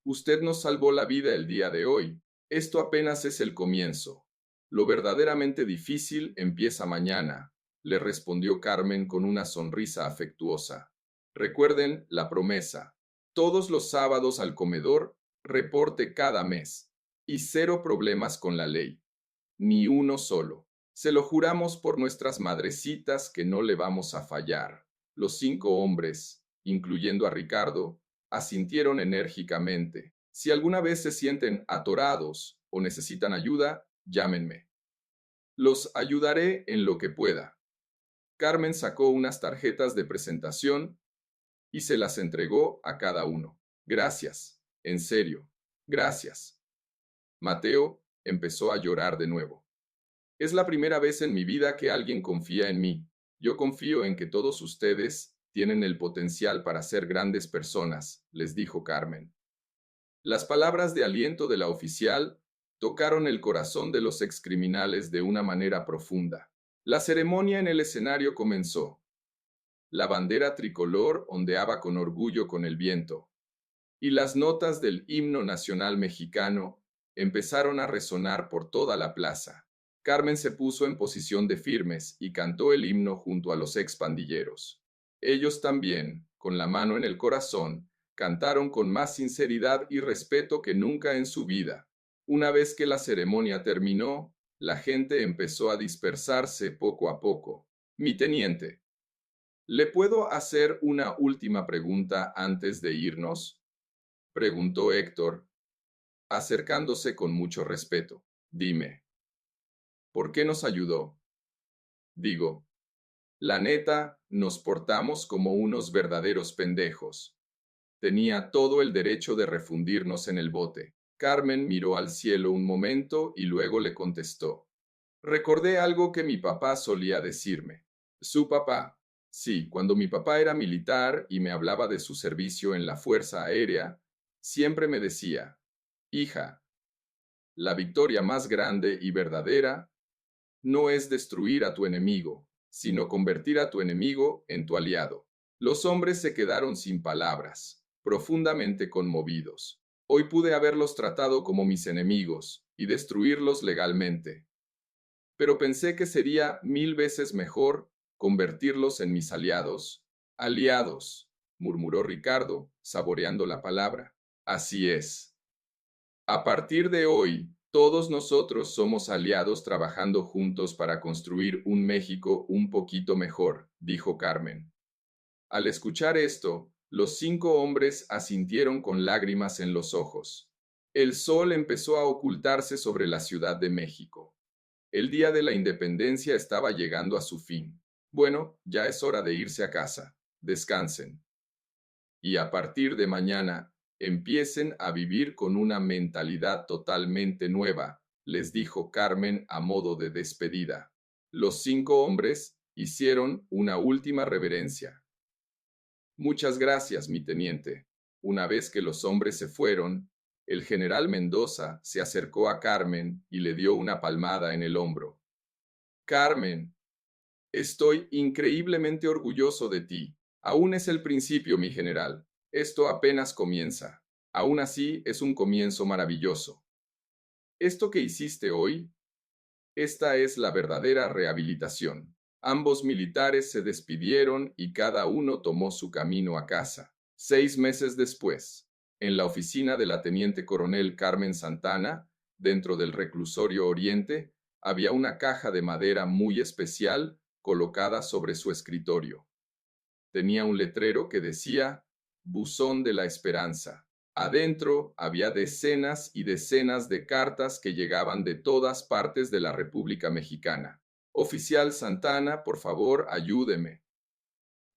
Usted nos salvó la vida el día de hoy. Esto apenas es el comienzo. Lo verdaderamente difícil empieza mañana, le respondió Carmen con una sonrisa afectuosa. Recuerden la promesa. Todos los sábados al comedor, reporte cada mes. Y cero problemas con la ley. Ni uno solo. Se lo juramos por nuestras madrecitas que no le vamos a fallar. Los 5 hombres, incluyendo a Ricardo, asintieron enérgicamente. Si alguna vez se sienten atorados o necesitan ayuda, llámenme. Los ayudaré en lo que pueda. Carmen sacó unas tarjetas de presentación y se las entregó a cada uno. Gracias, en serio, gracias. Mateo empezó a llorar de nuevo. Es la primera vez en mi vida que alguien confía en mí. Yo confío en que todos ustedes tienen el potencial para ser grandes personas, les dijo Carmen. Las palabras de aliento de la oficial tocaron el corazón de los excriminales de una manera profunda. La ceremonia en el escenario comenzó. La bandera tricolor ondeaba con orgullo con el viento, y las notas del himno nacional mexicano empezaron a resonar por toda la plaza. Carmen se puso en posición de firmes y cantó el himno junto a los expandilleros. Ellos también, con la mano en el corazón, cantaron con más sinceridad y respeto que nunca en su vida. Una vez que la ceremonia terminó, la gente empezó a dispersarse poco a poco. Mi teniente, ¿le puedo hacer una última pregunta antes de irnos? Preguntó Héctor, acercándose con mucho respeto. Dime, ¿por qué nos ayudó? Digo, la neta, nos portamos como unos verdaderos pendejos. Tenía todo el derecho de refundirnos en el bote. Carmen miró al cielo un momento y luego le contestó. Recordé algo que mi papá solía decirme. Su papá. Sí, cuando mi papá era militar y me hablaba de su servicio en la Fuerza Aérea, siempre me decía, hija, la victoria más grande y verdadera no es destruir a tu enemigo, sino convertir a tu enemigo en tu aliado. Los hombres se quedaron sin palabras, profundamente conmovidos. Hoy pude haberlos tratado como mis enemigos y destruirlos legalmente, pero pensé que sería 1000 veces mejor convertirlos en mis aliados. Aliados, murmuró Ricardo, saboreando la palabra. Así es. A partir de hoy, todos nosotros somos aliados trabajando juntos para construir un México un poquito mejor, dijo Carmen. Al escuchar esto, los 5 hombres asintieron con lágrimas en los ojos. El sol empezó a ocultarse sobre la Ciudad de México. El día de la independencia estaba llegando a su fin. Bueno, ya es hora de irse a casa. Descansen. Y a partir de mañana, empiecen a vivir con una mentalidad totalmente nueva, les dijo Carmen a modo de despedida. Los 5 hombres hicieron una última reverencia. Muchas gracias, mi teniente. Una vez que los hombres se fueron, el general Mendoza se acercó a Carmen y le dio una palmada en el hombro. Carmen, estoy increíblemente orgulloso de ti. Aún es el principio, mi general. Esto apenas comienza. Aún así, es un comienzo maravilloso. Esto que hiciste hoy, esta es la verdadera rehabilitación. Ambos militares se despidieron y cada uno tomó su camino a casa. 6 meses después, en la oficina de la teniente coronel Carmen Santana, dentro del reclusorio Oriente, había una caja de madera muy especial colocada sobre su escritorio. Tenía un letrero que decía Buzón de la Esperanza. Adentro había decenas y decenas de cartas que llegaban de todas partes de la República Mexicana. Oficial Santana, por favor, ayúdeme.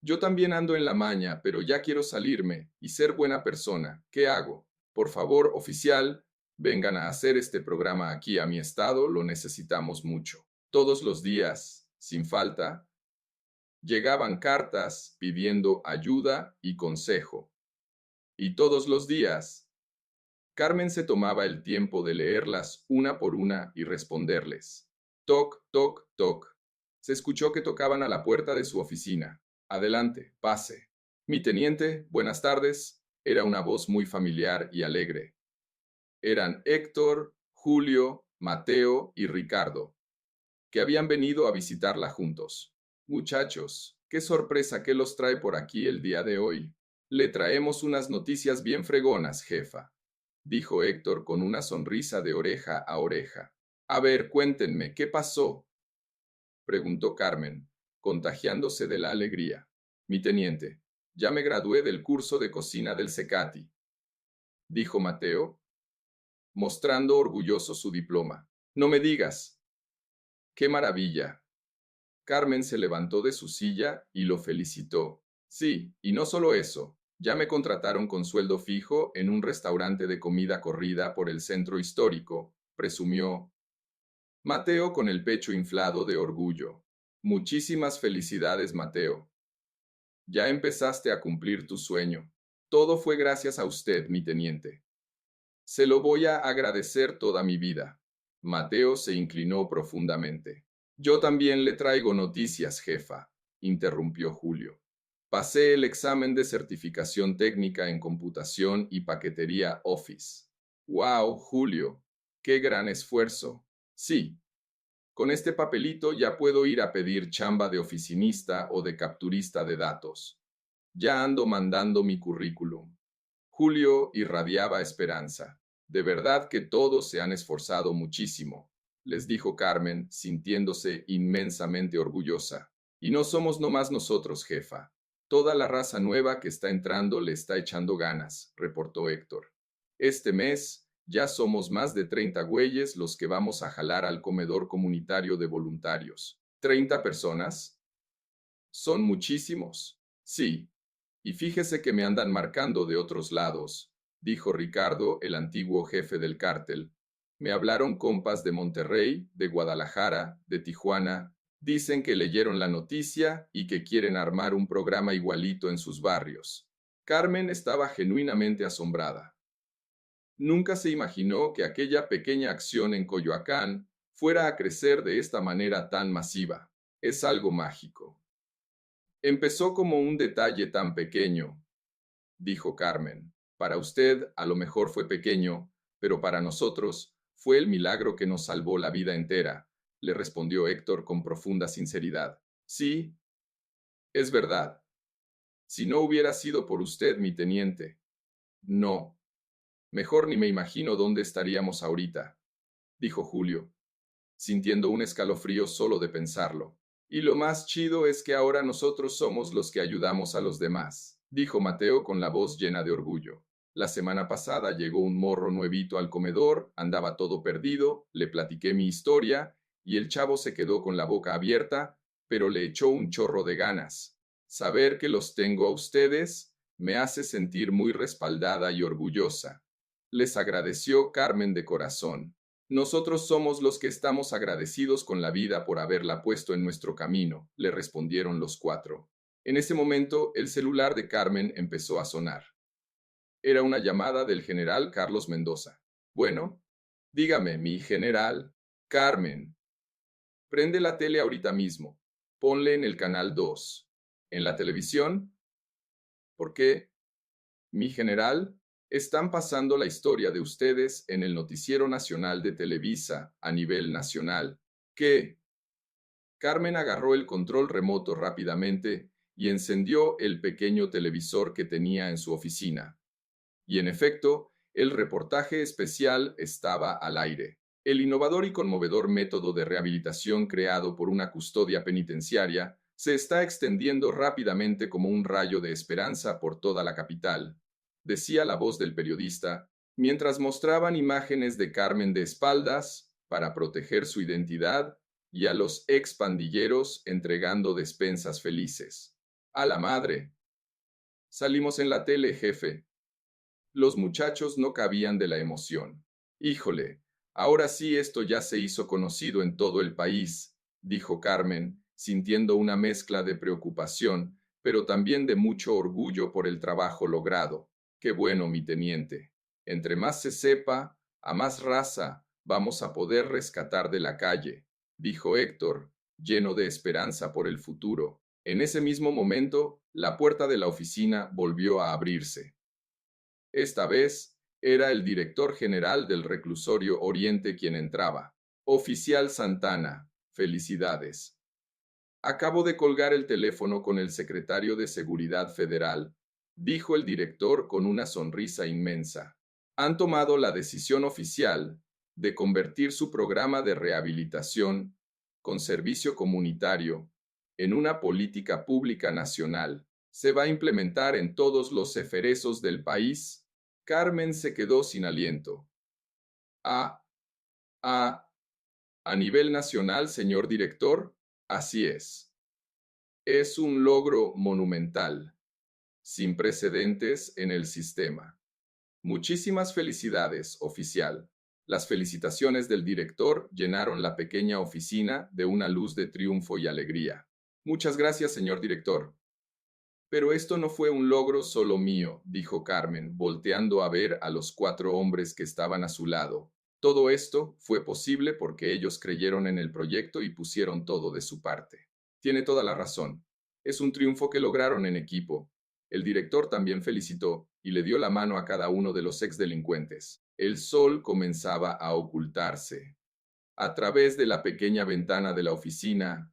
Yo también ando en la maña, pero ya quiero salirme y ser buena persona. ¿Qué hago? Por favor, oficial, vengan a hacer este programa aquí a mi estado, lo necesitamos mucho. Todos los días, sin falta, llegaban cartas pidiendo ayuda y consejo. Y todos los días, Carmen se tomaba el tiempo de leerlas una por una y responderles. Toc, toc, toc. Se escuchó que tocaban a la puerta de su oficina. Adelante, pase. Mi teniente, buenas tardes. Era una voz muy familiar y alegre. Eran Héctor, Julio, Mateo y Ricardo, que habían venido a visitarla juntos. Muchachos, qué sorpresa que los trae por aquí el día de hoy. Le traemos unas noticias bien fregonas, jefa, dijo Héctor con una sonrisa de oreja a oreja. A ver, cuéntenme, ¿qué pasó? Preguntó Carmen, contagiándose de la alegría. Mi teniente, ya me gradué del curso de cocina del Cecati, dijo Mateo, mostrando orgulloso su diploma. No me digas. ¡Qué maravilla! Carmen se levantó de su silla y lo felicitó. Sí, y no solo eso, ya me contrataron con sueldo fijo en un restaurante de comida corrida por el centro histórico, presumió Mateo con el pecho inflado de orgullo. Muchísimas felicidades, Mateo. Ya empezaste a cumplir tu sueño. Todo fue gracias a usted, mi teniente. Se lo voy a agradecer toda mi vida. Mateo se inclinó profundamente. Yo también le traigo noticias, jefa, interrumpió Julio. Pasé el examen de certificación técnica en computación y paquetería Office. ¡Wow, Julio! ¡Qué gran esfuerzo! Sí, con este papelito ya puedo ir a pedir chamba de oficinista o de capturista de datos. Ya ando mandando mi currículum. Julio irradiaba esperanza. De verdad que todos se han esforzado muchísimo, les dijo Carmen, sintiéndose inmensamente orgullosa. Y no somos nomás nosotros, jefa. Toda la raza nueva que está entrando le está echando ganas, reportó Héctor. Este mes ya somos más de 30 güeyes los que vamos a jalar al comedor comunitario de voluntarios. ¿30 personas? Son muchísimos. Sí. Y fíjese que me andan marcando de otros lados, dijo Ricardo, el antiguo jefe del cártel. Me hablaron compas de Monterrey, de Guadalajara, de Tijuana. Dicen que leyeron la noticia y que quieren armar un programa igualito en sus barrios. Carmen estaba genuinamente asombrada. Nunca se imaginó que aquella pequeña acción en Coyoacán fuera a crecer de esta manera tan masiva. Es algo mágico. Empezó como un detalle tan pequeño, dijo Carmen. Para usted a lo mejor fue pequeño, pero para nosotros fue el milagro que nos salvó la vida entera, le respondió Héctor con profunda sinceridad. Sí, es verdad. Si no hubiera sido por usted, mi teniente. No. Mejor ni me imagino dónde estaríamos ahorita, dijo Julio, sintiendo un escalofrío solo de pensarlo. Y lo más chido es que ahora nosotros somos los que ayudamos a los demás, dijo Mateo con la voz llena de orgullo. La semana pasada llegó un morro nuevito al comedor, andaba todo perdido, le platiqué mi historia, y el chavo se quedó con la boca abierta, pero le echó un chorro de ganas. Saber que los tengo a ustedes me hace sentir muy respaldada y orgullosa. Les agradeció Carmen de corazón. Nosotros somos los que estamos agradecidos con la vida por haberla puesto en nuestro camino, le respondieron los cuatro. En ese momento, el celular de Carmen empezó a sonar. Era una llamada del general Carlos Mendoza. Bueno, dígame, mi general. Carmen. Prende la tele ahorita mismo. Ponle en el canal 2. ¿En la televisión? ¿Por qué? Mi general, están pasando la historia de ustedes en el Noticiero Nacional de Televisa a nivel nacional. ¿Qué? Carmen agarró el control remoto rápidamente y encendió el pequeño televisor que tenía en su oficina. Y en efecto, el reportaje especial estaba al aire. El innovador y conmovedor método de rehabilitación creado por una custodia penitenciaria se está extendiendo rápidamente como un rayo de esperanza por toda la capital, decía la voz del periodista, mientras mostraban imágenes de Carmen de espaldas para proteger su identidad y a los expandilleros entregando despensas felices. ¡A la madre! Salimos en la tele, jefe. Los muchachos no cabían de la emoción. Híjole, ahora sí esto ya se hizo conocido en todo el país, dijo Carmen, sintiendo una mezcla de preocupación, pero también de mucho orgullo por el trabajo logrado. Qué bueno, mi teniente. Entre más se sepa, a más raza vamos a poder rescatar de la calle, dijo Héctor, lleno de esperanza por el futuro. En ese mismo momento, la puerta de la oficina volvió a abrirse. Esta vez era el director general del reclusorio Oriente quien entraba. Oficial Santana, felicidades. Acabo de colgar el teléfono con el secretario de Seguridad Federal, dijo el director con una sonrisa inmensa. Han tomado la decisión oficial de convertir su programa de rehabilitación con servicio comunitario en una política pública nacional. Se va a implementar en todos los ceferezos del país. Carmen se quedó sin aliento. A, a, a nivel nacional, señor director, así es. Es un logro monumental, sin precedentes en el sistema. Muchísimas felicidades, oficial. Las felicitaciones del director llenaron la pequeña oficina de una luz de triunfo y alegría. Muchas gracias, señor director. Pero esto no fue un logro solo mío, dijo Carmen, volteando a ver a los cuatro hombres que estaban a su lado. Todo esto fue posible porque ellos creyeron en el proyecto y pusieron todo de su parte. Tiene toda la razón. Es un triunfo que lograron en equipo. El director también felicitó y le dio la mano a cada uno de los exdelincuentes. El sol comenzaba a ocultarse. A través de la pequeña ventana de la oficina,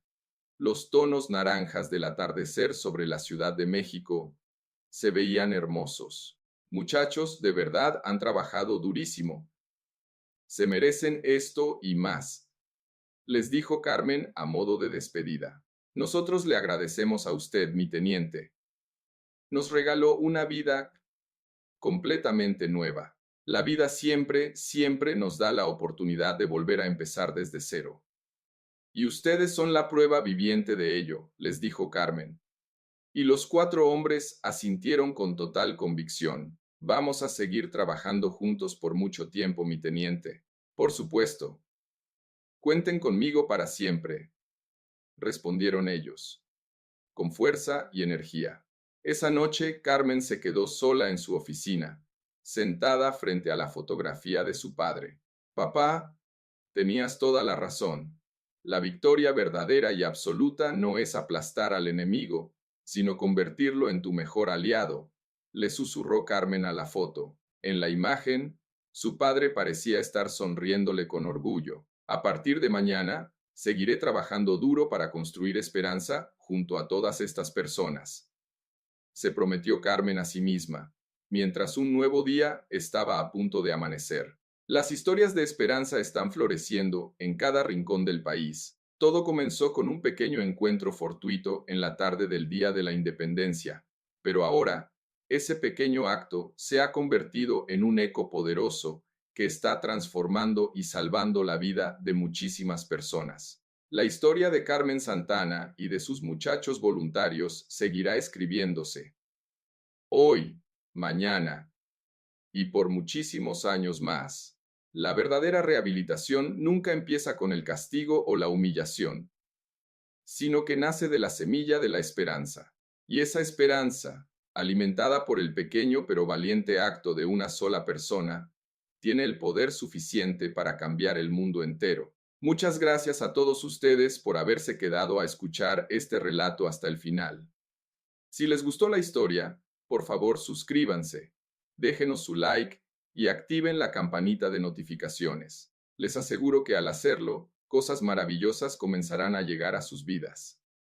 los tonos naranjas del atardecer sobre la Ciudad de México se veían hermosos. Muchachos, de verdad han trabajado durísimo. Se merecen esto y más, les dijo Carmen a modo de despedida. Nosotros le agradecemos a usted, mi teniente. Nos regaló una vida completamente nueva. La vida siempre, siempre nos da la oportunidad de volver a empezar desde cero. Y ustedes son la prueba viviente de ello, les dijo Carmen. Y los cuatro hombres asintieron con total convicción. Vamos a seguir trabajando juntos por mucho tiempo, mi teniente. Por supuesto. Cuenten conmigo para siempre, respondieron ellos, con fuerza y energía. Esa noche Carmen se quedó sola en su oficina. sentada frente a la fotografía de su padre. Papá, tenías toda la razón. La victoria verdadera y absoluta no es aplastar al enemigo, sino convertirlo en tu mejor aliado, le susurró Carmen a la foto. En la imagen, su padre parecía estar sonriéndole con orgullo. A partir de mañana, seguiré trabajando duro para construir esperanza junto a todas estas personas, se prometió Carmen a sí misma, mientras un nuevo día estaba a punto de amanecer. Las historias de esperanza están floreciendo en cada rincón del país. Todo comenzó con un pequeño encuentro fortuito en la tarde del Día de la Independencia, pero ahora, ese pequeño acto se ha convertido en un eco poderoso que está transformando y salvando la vida de muchísimas personas. La historia de Carmen Santana y de sus muchachos voluntarios seguirá escribiéndose hoy, mañana y por muchísimos años más. La verdadera rehabilitación nunca empieza con el castigo o la humillación, sino que nace de la semilla de la esperanza. Y esa esperanza, alimentada por el pequeño pero valiente acto de una sola persona, tiene el poder suficiente para cambiar el mundo entero. Muchas gracias a todos ustedes por haberse quedado a escuchar este relato hasta el final. Si les gustó la historia, por favor suscríbanse, déjenos su like y activen la campanita de notificaciones. Les aseguro que al hacerlo, cosas maravillosas comenzarán a llegar a sus vidas.